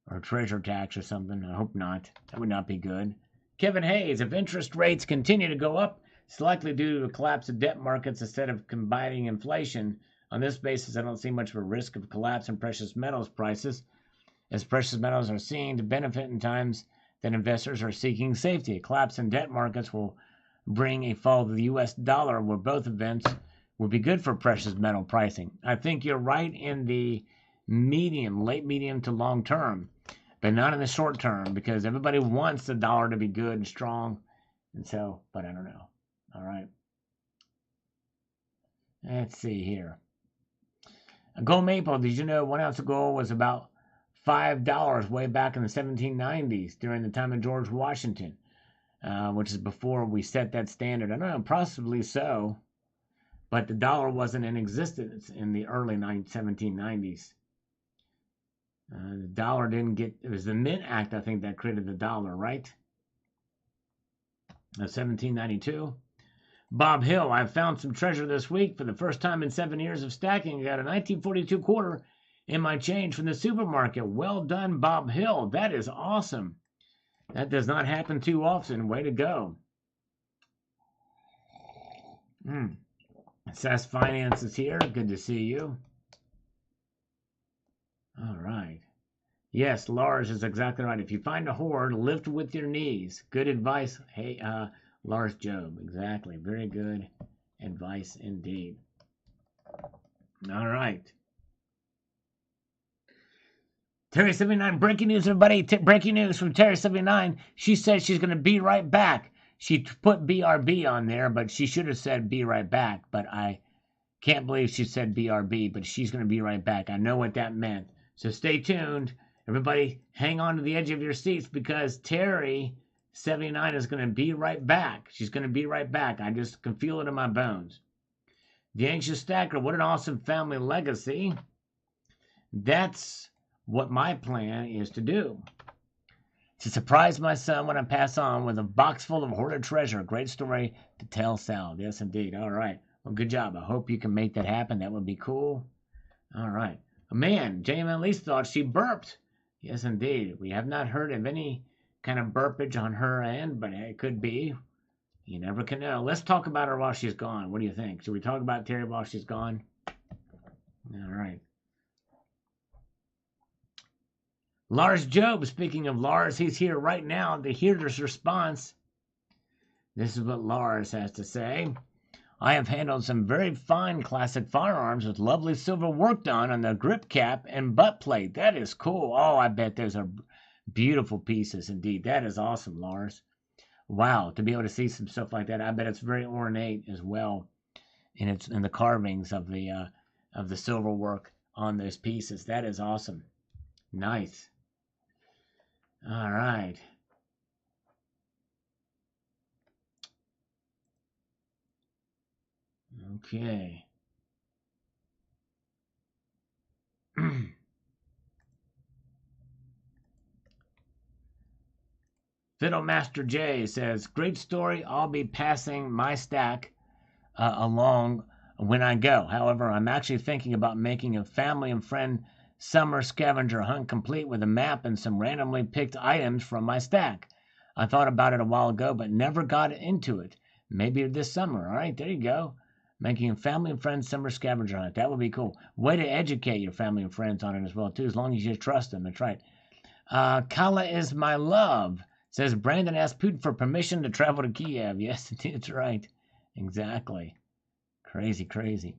Or treasure tax or something. I hope not. That would not be good. Kevin Hayes, if interest rates continue to go up, it's likely due to a collapse of debt markets instead of combating inflation. On this basis, I don't see much of a risk of collapse in precious metals prices, as precious metals are seen to benefit in times that investors are seeking safety. A collapse in debt markets will bring a fall of the U.S. dollar, where both events would be good for precious metal pricing. I think you're right in the late medium to long term, but not in the short term, because everybody wants the dollar to be good and strong. And so, but I don't know. All right. Let's see here. A gold maple, did you know 1 ounce of gold was about $5 way back in the 1790s during the time of George Washington, which is before we set that standard. I don't know, possibly so, but the dollar wasn't in existence in the early 1790s. The dollar didn't get, it was the Mint Act, I think, that created the dollar, right? 1792. Bob Hill, I found some treasure this week for the first time in 7 years of stacking. I got a 1942 quarter in my change from the supermarket. Well done, Bob Hill. That is awesome. That does not happen too often. Way to go. SAS Finance is here. Good to see you. All right. Yes, Lars is exactly right. If you find a hoard, lift with your knees. Good advice. Hey, Lars Job. Exactly. Very good advice indeed. All right. Terry79, breaking news, everybody. Breaking news from Terry79. She said she's going to be right back. She put BRB on there, but she should have said be right back. But I can't believe she said BRB, but she's going to be right back. I know what that meant. So stay tuned. Everybody, hang on to the edge of your seats because Terry79 is going to be right back. She's going to be right back. I just can feel it in my bones. The Anxious Stacker, what an awesome family legacy. That's what my plan is to do. To surprise my son when I pass on with a box full of hoarded treasure. Great story to tell Sal. Yes, indeed. All right. Well, good job. I hope you can make that happen. That would be cool. All right. Man, JMN Lee thought she burped. Yes, indeed. We have not heard of any kind of burpage on her end, but it could be. You never can know. Let's talk about her while she's gone. What do you think? Should we talk about Terry while she's gone? All right. Lars Job, speaking of Lars, he's here right now to hear this response. This is what Lars has to say. I have handled some very fine classic firearms with lovely silver work done on the grip cap and butt plate. That is cool. Oh, I bet those are beautiful pieces indeed. That is awesome, Lars. Wow, to be able to see some stuff like that, I bet it's very ornate as well. And it's in the carvings of the silver work on those pieces. That is awesome. Nice. All right. Okay. Fiddlemaster J says, great story. I'll be passing my stack along when I go. However, I'm actually thinking about making a family and friend summer scavenger hunt complete with a map and some randomly picked items from my stack. I thought about it a while ago, but never got into it. Maybe this summer. All right, there you go. Making a family and friends summer scavenger hunt. That would be cool. Way to educate your family and friends on it as well, too, as long as you trust them. That's right. Kala is my love. Says Brandon asked Putin for permission to travel to Kiev. Yes, that's right. Exactly. Crazy, crazy.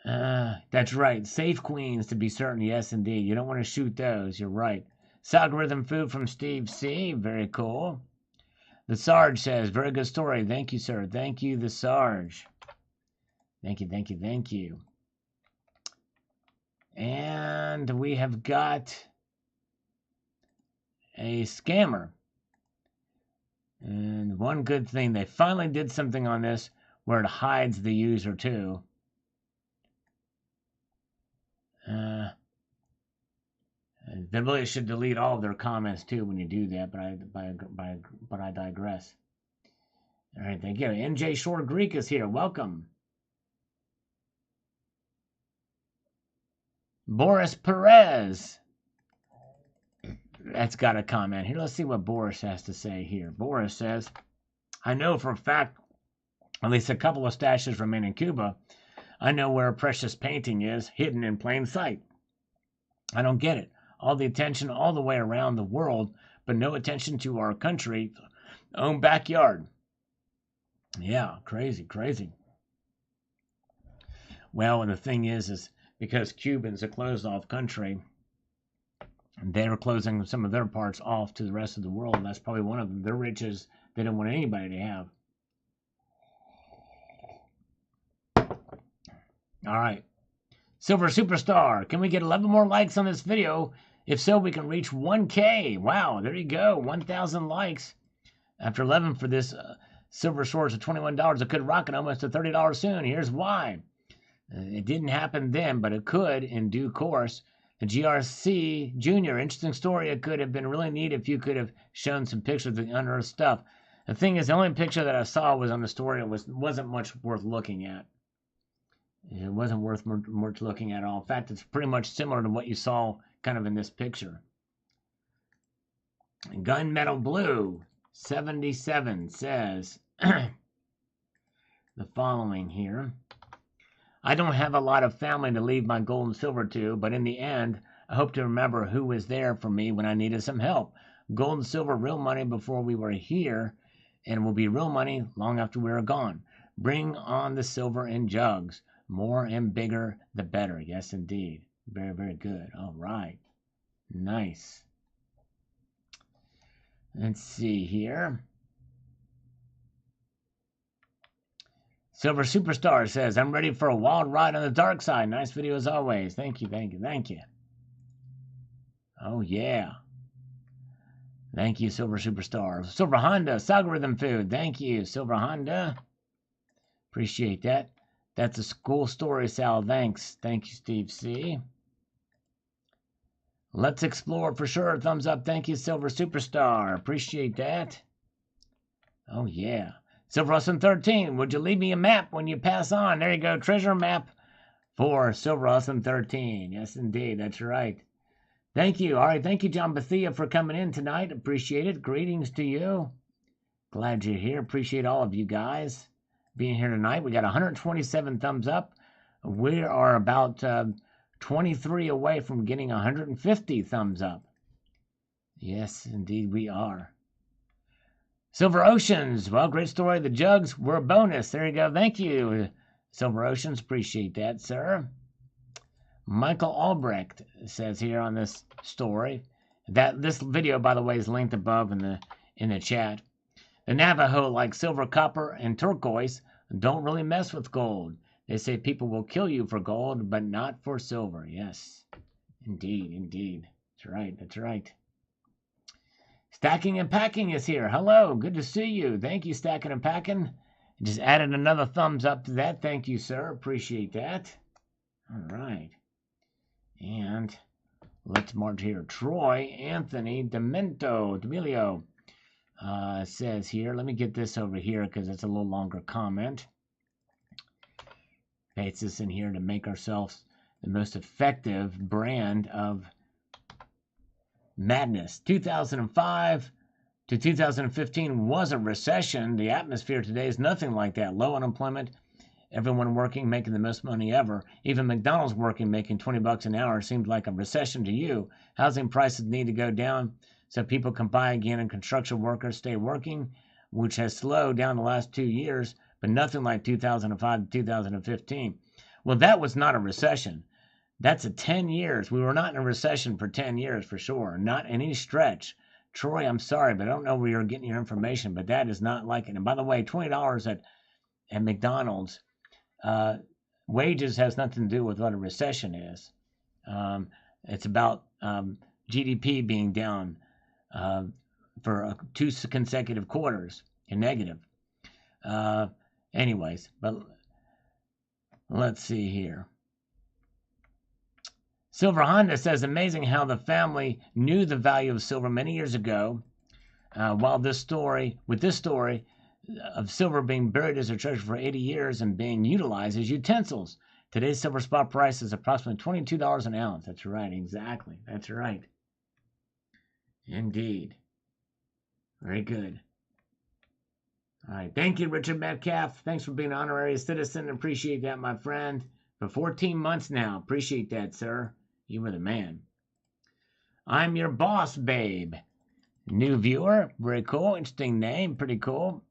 That's right. Safe queens to be certain. Yes, indeed. You don't want to shoot those. You're right. Salgorithm food from Steve C. Very cool. The Sarge says, very good story. Thank you, sir. Thank you, the Sarge. Thank you, thank you, thank you. And we have got a scammer. And one good thing, they finally did something on this where it hides the user too. They really should delete all of their comments too when you do that, but I digress. All right, thank you. NJ Shore Greek is here. Welcome. Boris Perez. That's got a comment here. Let's see what Boris has to say here. Boris says, I know for a fact at least a couple of stashes remain in Cuba. I know where a precious painting is, hidden in plain sight. I don't get it. All the attention all the way around the world, but no attention to our country's own backyard. Yeah, crazy, crazy. Well, and the thing is because Cubans are closed off country, they're closing some of their parts off to the rest of the world. And that's probably one of them. They're riches they don't want anybody to have. All right. Silver Superstar, can we get 11 more likes on this video? If so, we can reach 1K. Wow, there you go. 1,000 likes. After 11 for this Silver Swords of $21, it could rocket almost to $30 soon. Here's why. It didn't happen then, but it could in due course. The GRC Jr., interesting story. It could have been really neat if you could have shown some pictures of the unearthed stuff. The thing is, the only picture that I saw was on the story. It wasn't much worth looking at. It wasn't worth much looking at all. In fact, it's pretty much similar to what you saw kind of in this picture. Gunmetal Blue 77 says the following here. I don't have a lot of family to leave my gold and silver to, but in the end, I hope to remember who was there for me when I needed some help. Gold and silver, real money before we were here, and will be real money long after we are gone. Bring on the silver in jugs. More and bigger, the better. Yes, indeed. Very, very good. All right. Nice. Let's see here. Silver Superstar says, I'm ready for a wild ride on the dark side. Nice video as always. Thank you, thank you, thank you. Oh, yeah. Thank you, Silver Superstar. Silver Honda, algorithm food. Thank you, Silver Honda. Appreciate that. That's a school story, Sal. Thanks. Thank you, Steve C. Let's explore for sure. Thumbs up. Thank you, Silver Superstar. Appreciate that. Oh, yeah. Silver Awesome 13. Would you leave me a map when you pass on? There you go. Treasure map for Silver Awesome 13. Yes, indeed. That's right. Thank you. All right. Thank you, John Bethia, for coming in tonight. Appreciate it. Greetings to you. Glad you're here. Appreciate all of you guys being here tonight. We got 127 thumbs up. We are about 23 away from getting 150 thumbs up. Yes, indeed we are. Silver Oceans. Well, great story. The jugs were a bonus. There you go. Thank you, Silver Oceans. Appreciate that, sir. Michael Albrecht says here on this story that this video, by the way, is linked above in the chat. The Navajo, like silver, copper, and turquoise, don't really mess with gold. They say people will kill you for gold, but not for silver. Yes, indeed, indeed. That's right, that's right. Stacking and Packing is here. Hello, good to see you. Thank you, Stacking and Packing. Just added another thumbs up to that. Thank you, sir. Appreciate that. All right. And let's march here. Troy Anthony D'Amelio says here. Let me get this over here because it's a little longer comment. Paste this in here to make ourselves the most effective brand of madness. 2005 to 2015 was a recession. The atmosphere today is nothing like that. Low unemployment, everyone working, making the most money ever. Even McDonald's working, making $20 an hour seemed like a recession to you. Housing prices need to go down so people can buy again and construction workers stay working, which has slowed down the last 2 years, but nothing like 2005 to 2015. Well, that was not a recession. That's a 10 years. We were not in a recession for 10 years for sure. Not any stretch. Troy, I'm sorry, but I don't know where you're getting your information, but that is not like it. And by the way, $20 at McDonald's, wages has nothing to do with what a recession is. It's about GDP being down for 2 consecutive quarters in negative. Anyways, but let's see here. Silver Honda says, amazing how the family knew the value of silver many years ago, with this story of silver being buried as a treasure for 80 years and being utilized as utensils. Today's silver spot price is approximately $22 an ounce. That's right, exactly. That's right. Indeed. Very good. All right, thank you, Richard Metcalf. Thanks for being an honorary citizen. Appreciate that, my friend. For 14 months now. Appreciate that, sir. You were the man. I'm your boss, babe. New viewer. Very cool. Interesting name. Pretty cool.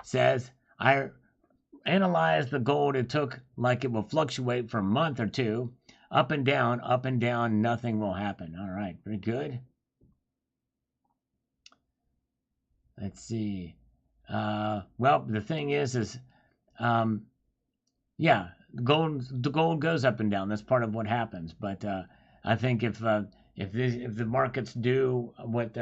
Says, I analyzed the gold. It took like it will fluctuate for a month or two. Up and down, nothing will happen. All right. Very good. Let's see. Well, the thing is yeah, the gold goes up and down. That's part of what happens. But I think if the markets do what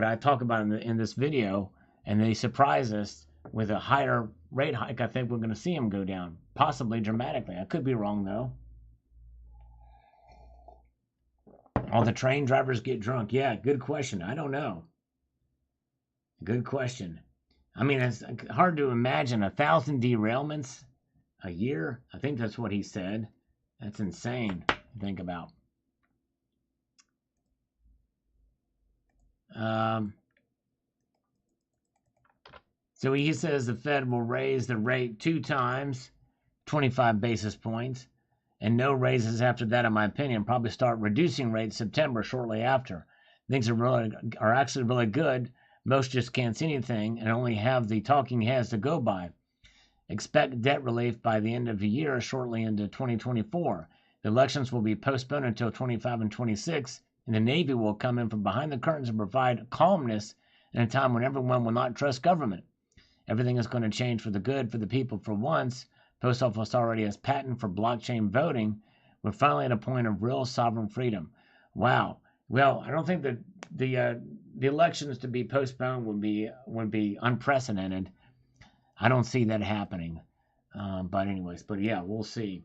I talk about in this video, and they surprise us with a higher rate hike, I think we're going to see them go down, possibly dramatically. I could be wrong though. All the train drivers get drunk. Yeah, good question. I don't know. Good question. I mean, it's hard to imagine 1,000 derailments a year. I think that's what he said. That's insane to think about. So he says the Fed will raise the rate 2 times, 25 basis points, and no raises after that, in my opinion. Probably start reducing rates September shortly after. Things are actually really good. Most just can't see anything and only have the talking heads to go by. Expect debt relief by the end of the year, shortly into 2024. The elections will be postponed until 25 and 26, and the Navy will come in from behind the curtains and provide calmness in a time when everyone will not trust government. Everything is going to change for the good for the people for once. Post office already has patent for blockchain voting. We're finally at a point of real sovereign freedom. Wow. Well, I don't think that the elections to be postponed would be unprecedented. I don't see that happening. But yeah, we'll see.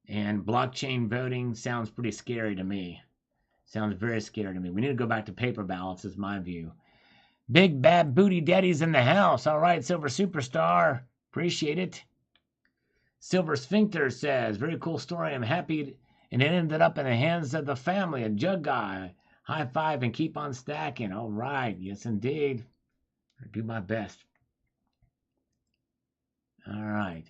And blockchain voting sounds pretty scary to me. Sounds very scary to me. We need to go back to paper ballots, is my view. Big bad booty daddy's in the house. All right, Silver Superstar. Appreciate it. Silver Sphincter says, very cool story. I'm happy and it ended up in the hands of the family. A jug guy. High five and keep on stacking. All right. Yes, indeed. I'll do my best. All right.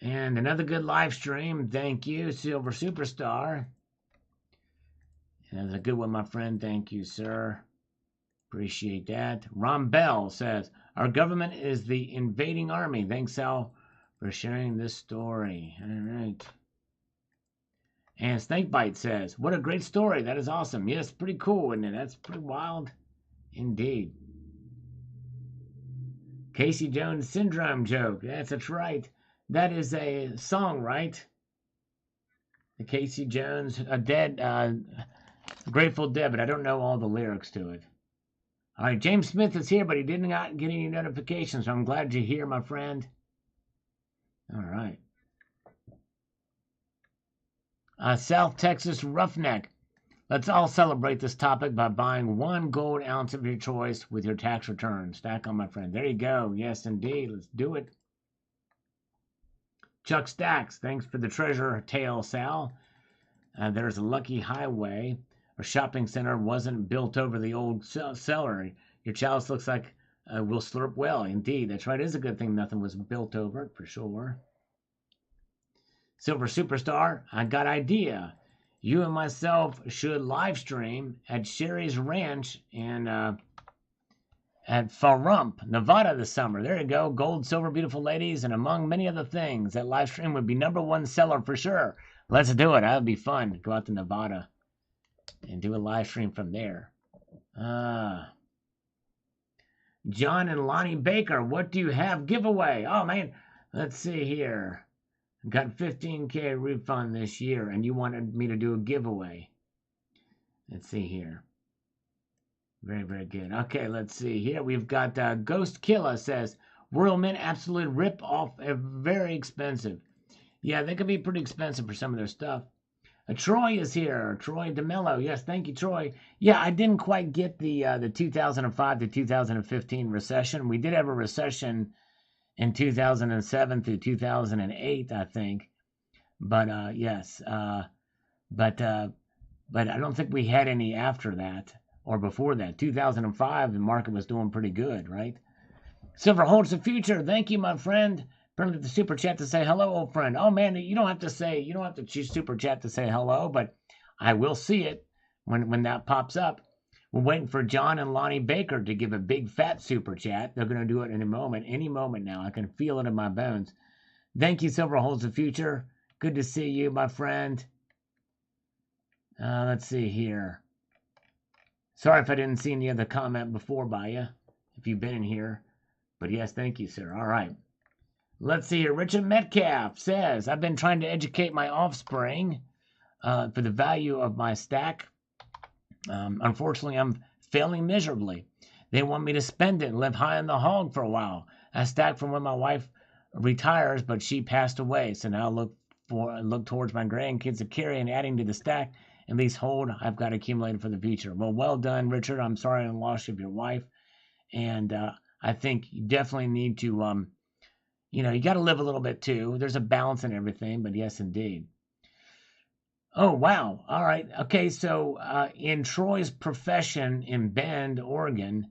And another good live stream. Thank you, Silver Superstar. That's a good one, my friend. Thank you, sir. Appreciate that. Ron Bell says, our government is the invading army. Thanks, Al, for sharing this story. All right. And Snakebite says, what a great story. That is awesome. Yes, pretty cool, isn't it? That's pretty wild indeed. Casey Jones syndrome joke. That's right. That is a song, right? The Casey Jones, Grateful Dead, but I don't know all the lyrics to it. All right, James Smith is here, but he did not get any notifications, so I'm glad you're here, my friend. All right. South Texas Roughneck. Let's all celebrate this topic by buying 1 gold ounce of your choice with your tax return. Stack on, my friend. There you go. Yes, indeed. Let's do it. Chuck Stacks, thanks for the treasure tale, Sal. There's a lucky highway. Our shopping center wasn't built over the old cellar. Your chalice looks like will slurp well. Indeed, that's right. It is a good thing nothing was built over it, for sure. Silver Superstar, I got idea. You and myself should live stream at Sherry's Ranch and at Farump, Nevada this summer. There you go. Gold, silver, beautiful ladies, and among many other things. That live stream would be #1 seller for sure. Let's do it. That would be fun. Go out to Nevada and do a live stream from there. John and Lonnie Baker, what do you have giveaway? Oh, man. Let's see here. Got $15K refund this year, and you wanted me to do a giveaway. Let's see here. Very, very good. Okay, let's see here. We've got Ghost Killer says, Royal Mint absolute rip off, very expensive. Yeah, they could be pretty expensive for some of their stuff. Troy is here. Troy DeMello. Yes, thank you, Troy. Yeah, I didn't quite get the 2005 to 2015 recession. We did have a recession in 2007 through 2008, I think. But yes, but I don't think we had any after that or before that. 2005, the market was doing pretty good, right? Silver holds the future. Thank you, my friend. Permit the super chat to say hello, old friend. Oh man, you don't have to choose super chat to say hello, but I will see it when that pops up. We're waiting for John and Lonnie Baker to give a big fat super chat. They're going to do it in a moment, any moment now. I can feel it in my bones. Thank you, Silver holds the future. Good to see you, my friend. Let's see here. Sorry if I didn't see any other comment before by you, if you've been in here. But yes, thank you, sir. All right. Let's see here. Richard Metcalf says, I've been trying to educate my offspring for the value of my stack. Unfortunately, I'm failing miserably. They want me to spend it and live high on the hog for a while. I stack from when my wife retires, but she passed away. So now I look towards my grandkids to carry and adding to the stack. At least hold, I've got accumulated for the future. Well done, Richard. I'm sorry on the loss of your wife. And I think you definitely need to, you got to live a little bit too. There's a balance in everything, but yes, indeed. Oh, wow. All right. Okay, so in Troy's profession in Bend, Oregon,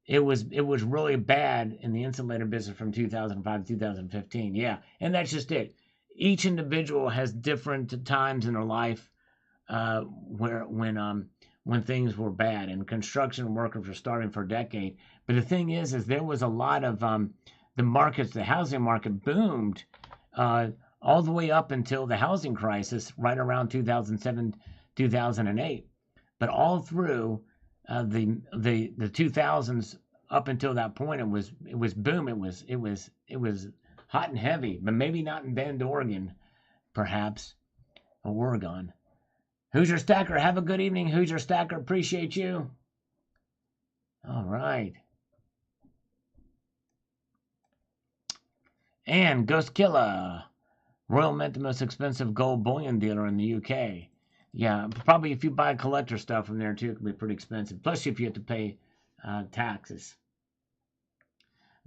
it was really bad in the insulator business from 2005 to 2015. Yeah, and that's just it. each individual has different times in their life when things were bad and construction workers were starving for a decade. But the thing is there was a lot of the housing market boomed all the way up until the housing crisis right around 2007, 2008. But all through the 2000s up until that point, it was boom. It was hot and heavy, but maybe not in Bend, Oregon, perhaps, or Oregon. Who's your stacker? Have a good evening. Who's your stacker? Appreciate you. All right. And Ghost Killer. Royal Mint, the most expensive gold bullion dealer in the UK. Yeah, probably if you buy collector stuff from there too, it can be pretty expensive. Plus, if you have to pay taxes.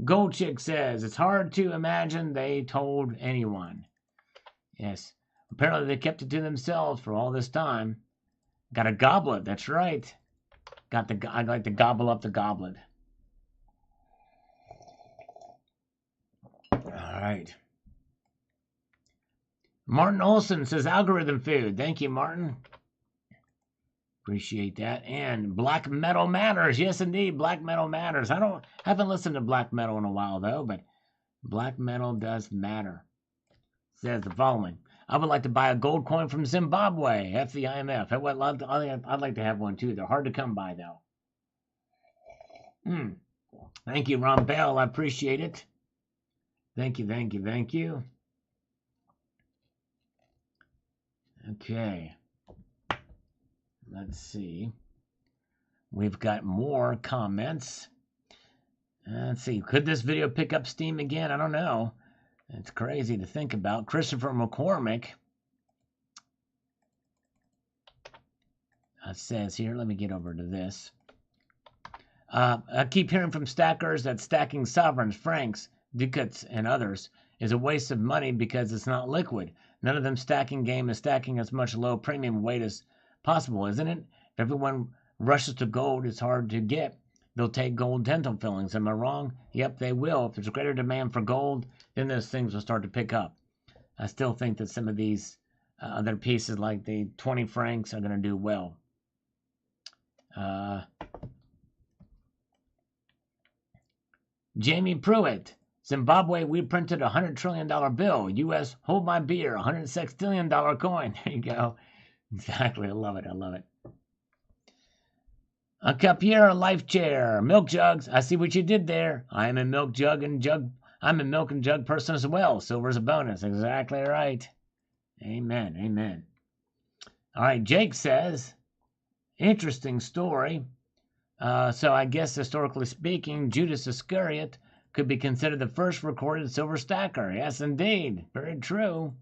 Gold Chick says, it's hard to imagine they told anyone. Yes. Apparently they kept it to themselves for all this time. Got a goblet, that's right. I'd like to gobble up the goblet. All right. Martin Olson says algorithm food. Thank you, Martin. Appreciate that. And Black Metal Matters. Yes, indeed, Black Metal Matters. Haven't listened to black metal in a while though, but black metal does matter. Says the following. I would like to buy a gold coin from Zimbabwe. That's the IMF. I'd like to have one too. They're hard to come by though. Thank you, Ron Bell. I appreciate it. Thank you, thank you, thank you. Okay. Let's see. We've got more comments. Let's see. Could this video pick up steam again? I don't know. It's crazy to think about. Christopher McCormick says here, let me get over to this. I keep hearing from stackers that stacking sovereigns, francs, ducats, and others is a waste of money because it's not liquid. None of them stacking game is stacking as much low premium weight as possible, isn't it? If everyone rushes to gold, it's hard to get. They'll take gold dental fillings. Am I wrong? Yep, they will. If there's a greater demand for gold, then those things will start to pick up. I still think that some of these other pieces, like the 20 francs, are going to do well. Jamie Pruitt. Zimbabwe, we printed a $100 trillion bill. U.S., hold my beer, $106 sextillion coin. There you go. Exactly. I love it. I love it. A cup here, a life chair, milk jugs. I see what you did there. I'm a milk and jug person as well. Silver's a bonus. Exactly right. Amen. Amen. All right. Jake says, interesting story. So I guess historically speaking, Judas Iscariot could be considered the first recorded silver stacker. Yes, indeed. Very true.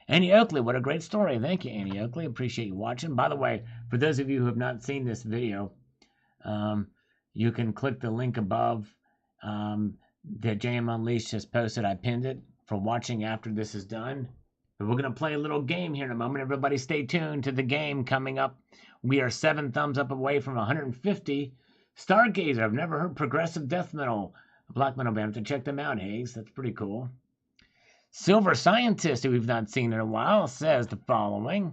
Annie Oakley, what a great story. Thank you, Annie Oakley. Appreciate you watching. By the way, for those of you who have not seen this video, you can click the link above that JM Unleashed has posted. I pinned it for watching after this is done. But we're going to play a little game here in a moment. Everybody stay tuned to the game coming up. We are 7 thumbs up away from 150. Stargazer, I've never heard progressive death metal, a black metal band. To check them out, Hayes. That's pretty cool. Silver Scientist, who we've not seen in a while, says the following.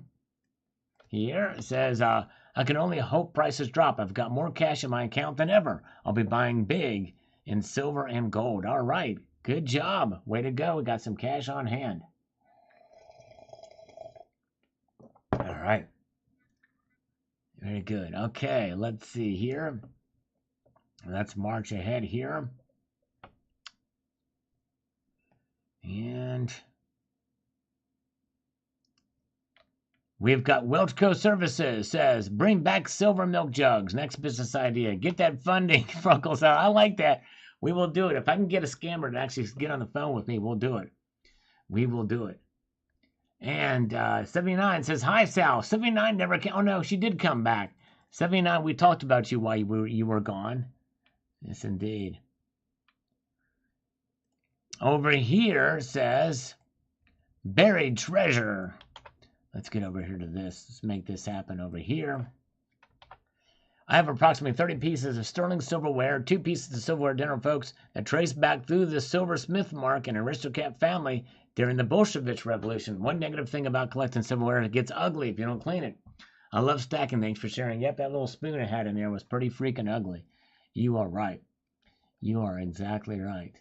Here it says, I can only hope prices drop. I've got more cash in my account than ever. I'll be buying big in silver and gold. All right. Good job. Way to go. We got some cash on hand. All right. Very good. Okay, let's see here. Let's march ahead here. And we've got Welchco Services says, bring back silver milk jugs. Next business idea. Get that funding, Freckles out. I like that. We will do it. If I can get a scammer to actually get on the phone with me, we'll do it. We will do it. And 79 says, hi, Sal. 79 never came. Oh, no, she did come back. 79, we talked about you while you were gone. Yes, indeed. Over here says, buried treasure. Let's get over here to this. Let's make this happen over here. I have approximately 30 pieces of sterling silverware, 2 pieces of silverware dinner, folks, that trace back through the silversmith mark and aristocrat family during the Bolshevik Revolution. One negative thing about collecting silverware, it gets ugly if you don't clean it. I love stacking. Thanks for sharing. Yep, that little spoon I had in there was pretty freaking ugly. You are right. You are exactly right.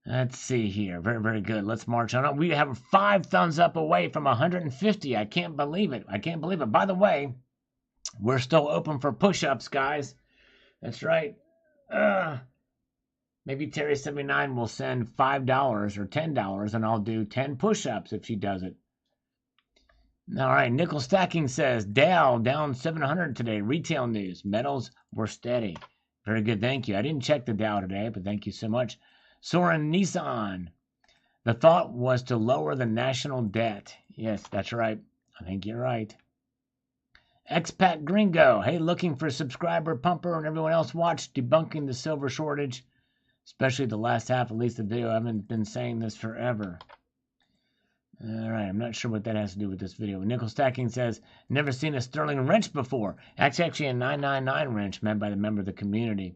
Let's see here. Very, very good. Let's march on. We have 5 thumbs up away from 150. I can't believe it. I can't believe it. By the way, we're still open for push-ups, guys. That's right. Maybe Terry79 will send $5 or $10, and I'll do 10 push-ups if she does it. All right. Nickel Stacking says, Dow down 700 today. Retail news. Metals were steady. Very good. Thank you. I didn't check the Dow today, but thank you so much. Soren Nissan. The thought was to lower the national debt. Yes, that's right. I think you're right. Expat Gringo. Hey, looking for subscriber pumper and everyone else watch debunking the silver shortage, especially the last half, at least the video. I haven't been saying this forever. All right, I'm not sure what that has to do with this video. Nickel Stacking says, never seen a sterling wrench before. That's actually a 999 wrench made by the member of the community.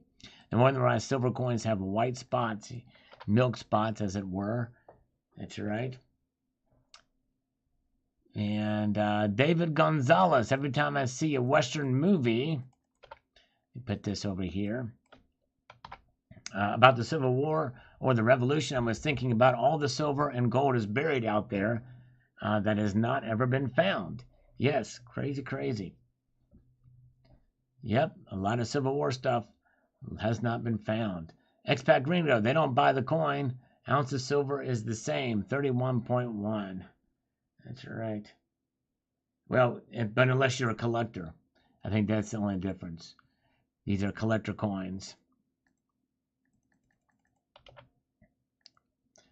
And one of the silver coins have white spots, milk spots, as it were. That's right. And David Gonzalez, every time I see a Western movie, put this over here, about the Civil War or the Revolution, I was thinking about all the silver and gold is buried out there that has not ever been found. Yes, crazy, crazy. Yep, a lot of Civil War stuff has not been found. Expat Gringo, they don't buy the coin. Ounce of silver is the same, 31.1. That's right. Well, but unless you're a collector, I think that's the only difference. These are collector coins.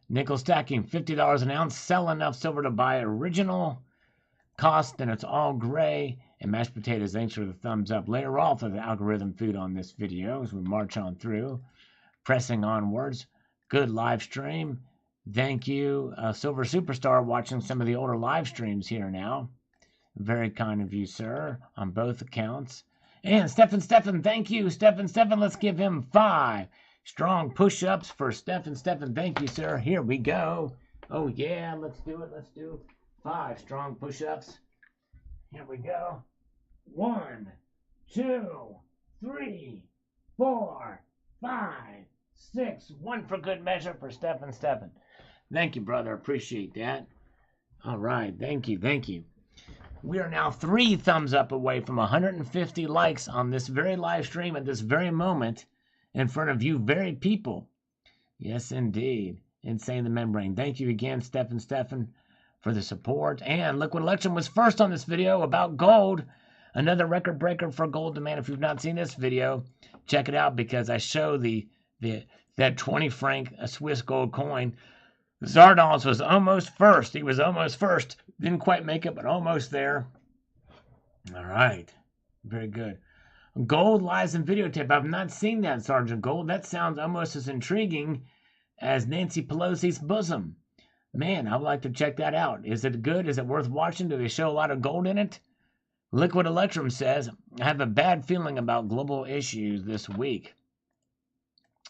Nickel Stacking, $50 an ounce. Sell enough silver to buy original cost, then it's all gray. And mashed potatoes, thanks for the thumbs up. Later off of the algorithm food on this video as we march on through. Pressing onwards. Good live stream. Thank you, Silver Superstar, watching some of the older live streams here now. Very kind of you, sir, on both accounts. And Stefan, thank you. Stefan, let's give him 5 strong push-ups for Stefan. Thank you, sir. Here we go. Oh, yeah, let's do it. Let's do 5 strong push-ups. Here we go. 1, 2, 3, 4, 5, 6. 1 for good measure for Stefan. Thank you, brother. Appreciate that. All right. Thank you. We are now 3 thumbs up away from 150 likes on this very live stream at this very moment in front of you very people. Yes, indeed. Insane the membrane. Thank you again, Stefan, for the support. And Liquid Election was first on this video about gold. Another record breaker for gold demand. If you've not seen this video, check it out because I show that 20 franc Swiss gold coin. Zardoz was almost first. He was almost first. Didn't quite make it, but almost there. All right. Very good. Gold lies in videotape. I've not seen that, Sergeant Gold. That sounds almost as intriguing as Nancy Pelosi's bosom. Man, I'd like to check that out. Is it good? Is it worth watching? Do they show a lot of gold in it? Liquid Electrum says, I have a bad feeling about global issues this week.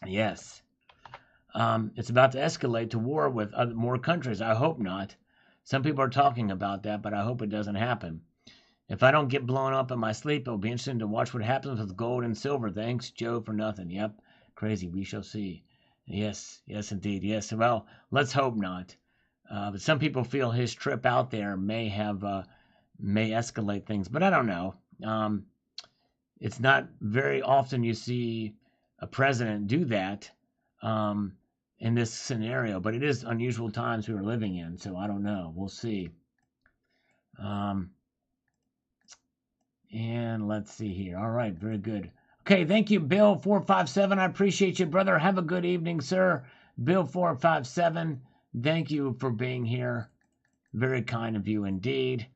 Yes. It's about to escalate to war with more countries. I hope not. Some people are talking about that, but I hope it doesn't happen. If I don't get blown up in my sleep, it'll be interesting to watch what happens with gold and silver. Thanks, Joe, for nothing. Yep, crazy. We shall see. Yes, indeed. Yes, well, let's hope not. But some people feel his trip out there may escalate things, but I don't know. It's not very often you see a president do that. In this scenario, but it is unusual times we were living in, so I don't know. We'll see. And let's see here. All right, very good. Okay, thank you, Bill457. I appreciate you, brother. Have a good evening, sir. Bill457, thank you for being here. Very kind of you indeed.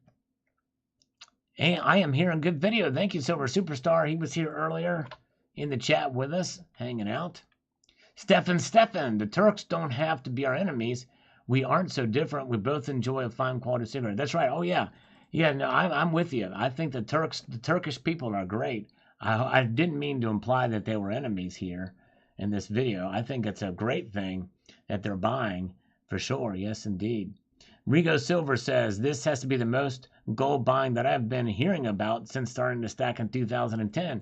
And I am here in good video. Thank you, Silver Superstar. He was here earlier in the chat with us, hanging out. Stefan, the Turks don't have to be our enemies. We aren't so different. We both enjoy a fine quality cigarette. That's right. Oh, yeah. Yeah, no, I'm with you. I think the Turkish people are great. I didn't mean to imply that they were enemies here in this video. I think it's a great thing that they're buying For sure. Yes, indeed. Rigo Silver says, this has to be the most gold buying that I've been hearing about since starting to stack in 2010.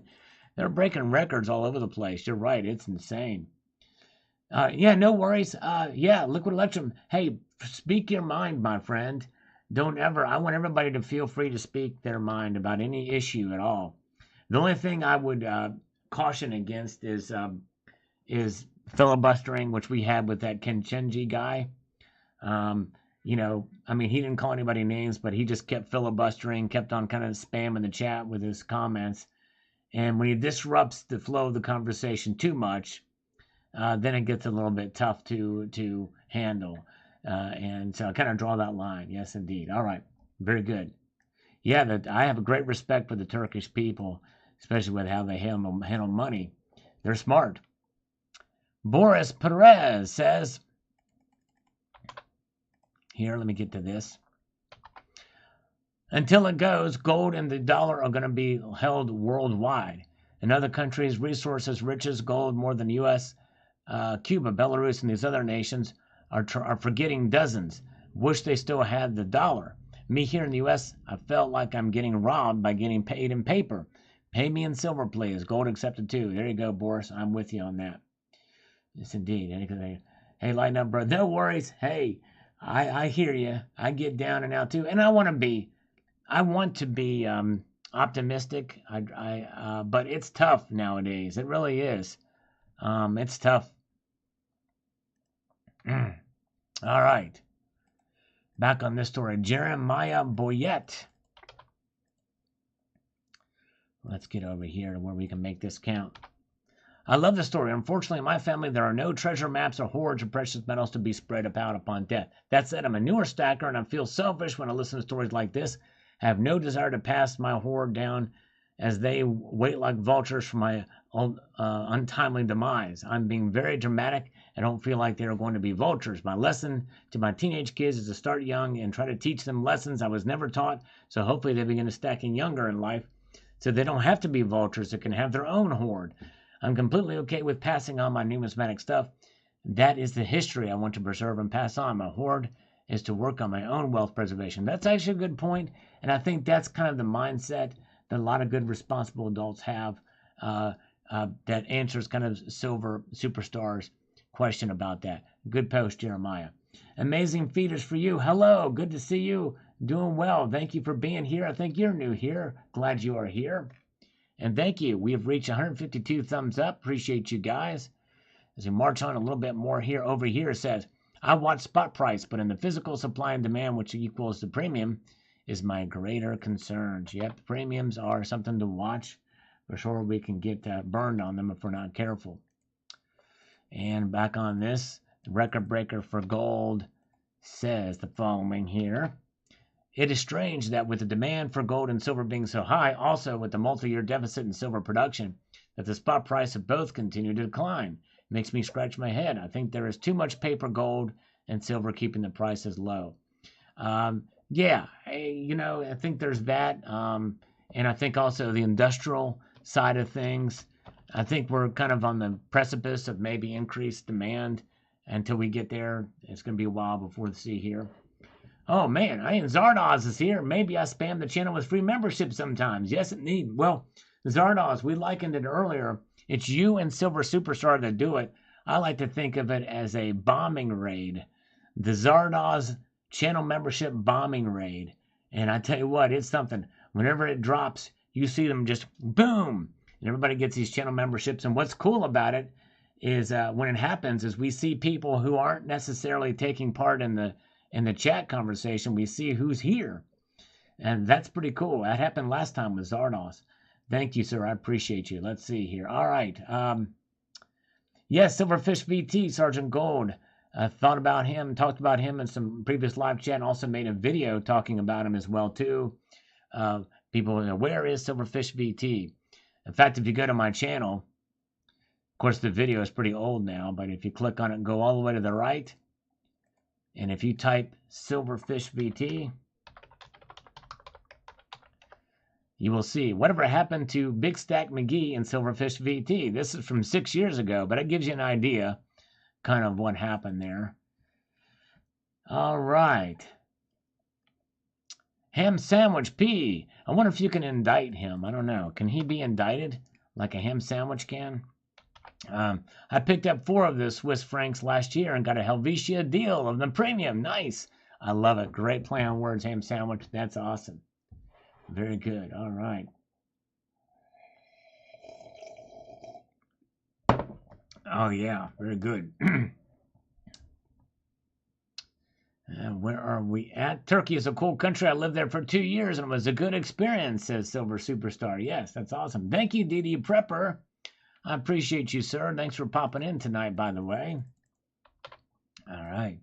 They're breaking records all over the place. You're right. It's insane. Yeah, no worries. Yeah, Liquid Electrum. Hey, speak your mind, my friend. Don't ever, I want everybody to feel free to speak their mind about any issue at all. The only thing I would caution against is filibustering, which we had with that Kenchenji guy. You know, I mean, he didn't call anybody names, but he just kept filibustering, kept on kind of spamming the chat with his comments. And when he disrupts the flow of the conversation too much, then it gets a little bit tough to handle. And so I kind of draw that line. Yes, indeed. All right. Very good. Yeah, I have a great respect for the Turkish people, especially with how they handle money. They're smart. Boris Perez says, here, let me get to this. Until it goes, gold and the dollar are going to be held worldwide. In other countries, resources rich as gold more than U.S., Cuba, Belarus, and these other nations are forgetting dozens. Wish they still had the dollar. Me here in the U.S., I felt like I'm getting robbed by getting paid in paper. Pay me in silver, please. Gold accepted too. There you go, Boris. I'm with you on that. Yes, indeed. Hey, lighten up, bro. No worries. Hey, I hear you. I get down and out too, and I want to be optimistic. But it's tough nowadays. It really is. It's tough. All right. Back on this story, Jeremiah Boyette. Let's get over here to where we can make this count. I love the story. Unfortunately, in my family, there are no treasure maps or hoards of precious metals to be spread about upon death. That said, I'm a newer stacker, and I feel selfish when I listen to stories like this. I have no desire to pass my hoard down as they wait like vultures for my untimely demise. I'm being very dramatic. I don't feel like they are going to be vultures. My lesson to my teenage kids is to start young and try to teach them lessons I was never taught, so hopefully they begin stacking younger in life so they don't have to be vultures that can have their own hoard. I'm completely okay with passing on my numismatic stuff. That is the history I want to preserve and pass on. My hoard is to work on my own wealth preservation. That's actually a good point, and I think that's kind of the mindset that a lot of good responsible adults have. That answers kind of Silver Superstar's question about that. Good post, Jeremiah. Amazing feeders for you. Hello, good to see you. Doing well. Thank you for being here. I think you're new here. Glad you are here. And thank you. We have reached 152 thumbs up. Appreciate you guys. As we march on a little bit more here, over here, it says, I watch spot price, but in the physical supply and demand, which equals the premium, is my greater concerns. Yep, premiums are something to watch. For sure, we can get burned on them if we're not careful. And back on this, the record breaker for gold says the following here. It is strange that with the demand for gold and silver being so high, also with the multi-year deficit in silver production, that the spot price of both continue to decline. It makes me scratch my head. I think there is too much paper gold and silver keeping the prices low. Yeah, I think there's that. And I think also the industrial side of things. I think we're kind of on the precipice of maybe increased demand. Until we get there, it's going to be a while before we see here. Oh, man, Zardoz is here. Maybe I spam the channel with free membership sometimes. Yes, indeed. Well, Zardoz, we likened it earlier. It's you and Silver Superstar that do it. I like to think of it as a bombing raid. The Zardoz channel membership bombing raid. And I tell you what, it's something. Whenever it drops, you see them just boom. And everybody gets these channel memberships. And what's cool about it is when it happens is we see people who aren't necessarily taking part in the chat conversation. We see who's here. And that's pretty cool. That happened last time with Zardoz. Thank you, sir. I appreciate you. Let's see here. All right. Yes, Silverfish VT, Sergeant Gold. Thought about him, talked about him in some previous live chat, and also made a video talking about him as well, too. People, where is Silverfish VT? In fact, if you go to my channel, of course, the video is pretty old now, but if you click on it and go all the way to the right, and if you type Silverfish VT, you will see whatever happened to Big Stack McGee and Silverfish VT. This is from 6 years ago, but it gives you an idea kind of what happened there. All right. Ham Sandwich P. I wonder if you can indict him. I don't know. Can he be indicted like a ham sandwich can? I picked up 4 of the Swiss francs last year and got a Helvetia deal of the premium. Nice. I love it. Great play on words, ham sandwich. That's awesome. Very good. All right. Oh, yeah. Very good. Where are we at? Turkey is a cool country. I lived there for 2 years and it was a good experience, says Silver Superstar. Yes, that's awesome. Thank you, DD Prepper. I appreciate you, sir. Thanks for popping in tonight, by the way. All right.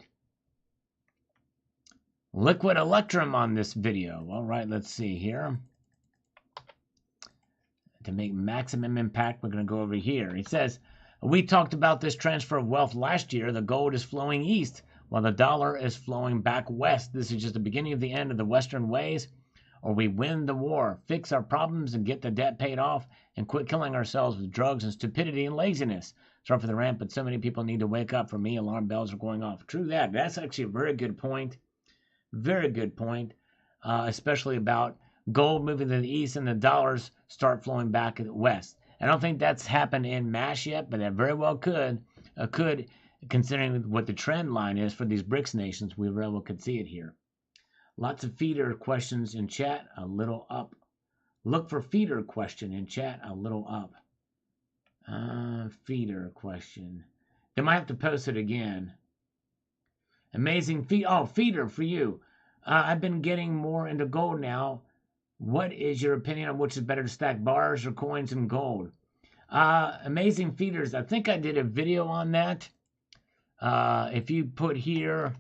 Liquid Electrum on this video. All right, let's see here. To make maximum impact, we're going to go over here. It says, we talked about this transfer of wealth last year. The gold is flowing east, while the dollar is flowing back west. This is just the beginning of the end of the Western ways, or we win the war, fix our problems and get the debt paid off, and quit killing ourselves with drugs and stupidity and laziness. Sorry for the rant, but so many people need to wake up. For me, alarm bells are going off. True that. That's actually a very good point. Very good point, especially about gold moving to the east and the dollars start flowing back west. I don't think that's happened in mass yet, but that very well could. Considering what the trend line is for these BRICS nations, we very well could see it here. Lots of feeder questions in chat, a little up. Look for feeder question in chat, a little up. Feeder question. They might have to post it again. Amazing feed. Oh, feeder for you. I've been getting more into gold now. What is your opinion on which is better to stack bars or coins and gold? Amazing feeders. I think I did a video on that. If you put here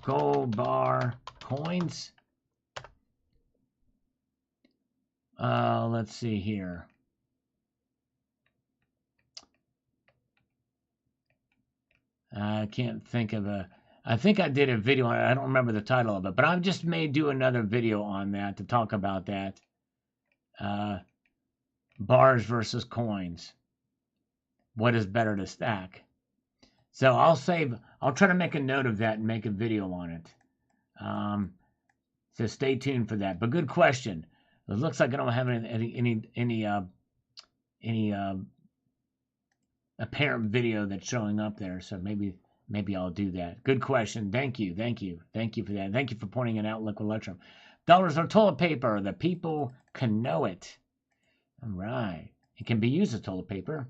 gold bar coins. Let's see here. I can't think of I think I did a video on it. I don't remember the title of it, but I just may do another video on that to talk about that. Bars versus coins. What is better to stack? So I'll try to make a note of that and make a video on it. So stay tuned for that. But good question. It looks like I don't have any apparent video that's showing up there. So maybe I'll do that. Good question. Thank you for that. Thank you for pointing it out, Liquid Electrum. Dollars are toilet paper. The people can know it. All right. It can be used as toilet paper.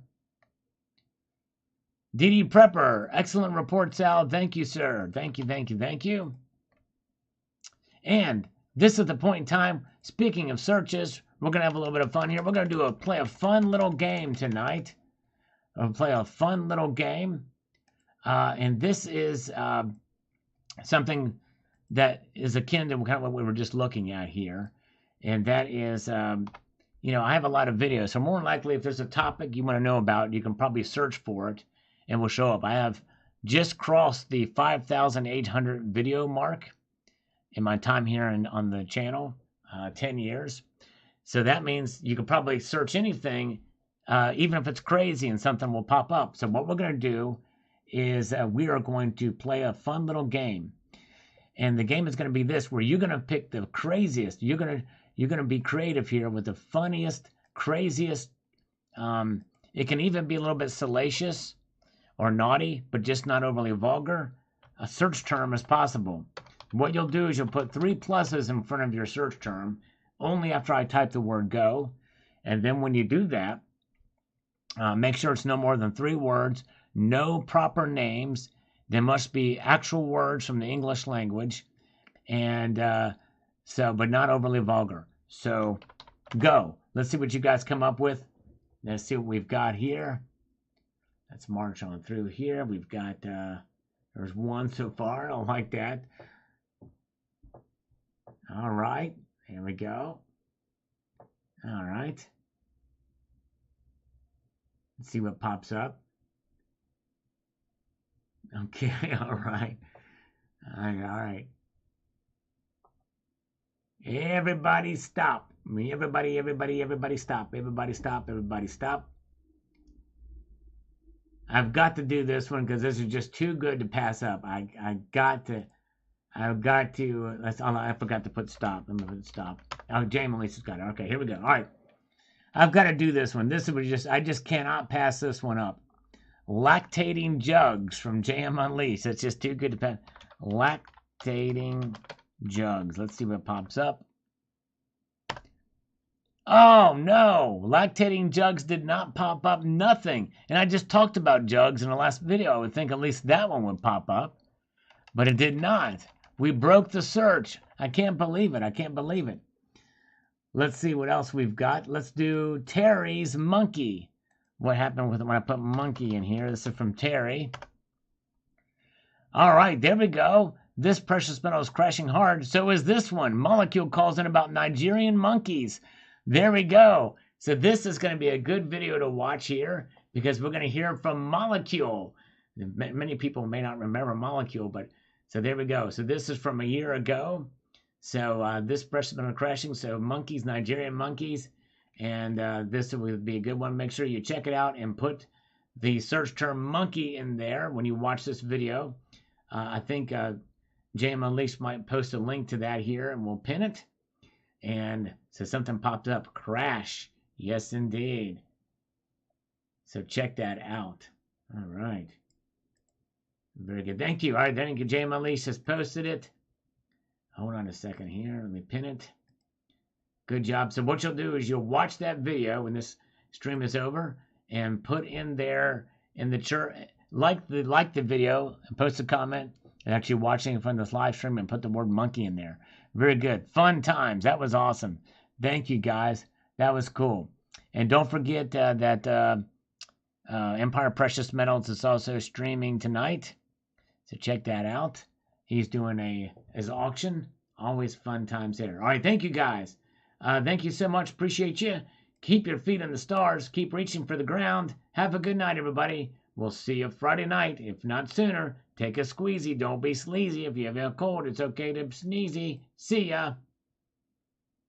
DD Prepper, excellent report, Sal. Thank you, sir. Thank you. And this is the point in time. Speaking of searches, we're going to have a little bit of fun here. We're going to play a fun little game tonight. We'll play a fun little game. And this is something that is akin to kind of what we were just looking at here. And that is, I have a lot of videos. So more than likely, if there's a topic you want to know about, you can probably search for it. And will show up. I have just crossed the 5,800 video mark in my time here on the channel, 10 years. So that means you can probably search anything, even if it's crazy, and something will pop up. So what we're going to do is we are going to play a fun little game. And the game is going to be this, where you're going to pick the craziest. You're going to be creative here with the funniest, craziest. It can even be a little bit salacious or naughty, but just not overly vulgar, a search term is possible. What you'll do is you'll put 3 pluses in front of your search term, only after I type the word go. And then when you do that, make sure it's no more than 3 words, no proper names. There must be actual words from the English language, and but not overly vulgar. So go. Let's see what you guys come up with. Let's see what we've got here. Let's march on through here. We've got, there's 1 so far. I don't like that. All right. Here we go. All right. Let's see what pops up. Okay. All right. All right. Everybody stop. Everybody stop. Everybody stop. I've got to do this one because this is just too good to pass up. I've got to. I forgot to put stop. I'm gonna put stop. Oh, Jamie Lisa's got it. Okay, here we go. All right, I've got to do this one. This is I just cannot pass this one up. Lactating jugs from JM Unleashed. It's just too good to pass. Lactating jugs. Let's see what pops up. Oh no, lactating jugs did not pop up. Nothing. And I just talked about jugs in the last video. I would think at least that one would pop up, but it did not. We broke the search. I can't believe it. I can't believe it. Let's see what else we've got. Let's do Terry's monkey. What happened with it when I put monkey in here? This is from Terry. All right, there we go. This precious metal is crashing hard. So is this one. Molecule calls in about Nigerian monkeys. There we go. So this is going to be a good video to watch here because we're going to hear from Molecule. Many people may not remember Molecule, but so there we go. So this is from a year ago. So this precious metal crashing. So monkeys, Nigerian monkeys. And this will be a good one. Make sure you check it out and put the search term monkey in there when you watch this video. I think JM Unleashed might post a link to that here and we'll pin it. And so something popped up. Crash. Yes, indeed. So check that out. All right. Very good. Thank you. All right. Thank you. JM Unleashed has posted it. Hold on a second here. Let me pin it. Good job. So what you'll do is you'll watch that video when this stream is over and put in there in the chat, like the video and post a comment and actually watching from this live stream and put the word monkey in there. Very good. Fun times. That was awesome. Thank you guys. That was cool. And don't forget that Empire Precious Metals is also streaming tonight. So check that out. He's doing his auction. Always fun times there. All right. Thank you guys. Thank you so much. Appreciate you. Keep your feet in the stars. Keep reaching for the ground. Have a good night, everybody. We'll see you Friday night, if not sooner. Take a squeezy. Don't be sleazy. If you have a cold, it's okay to sneezy. See ya.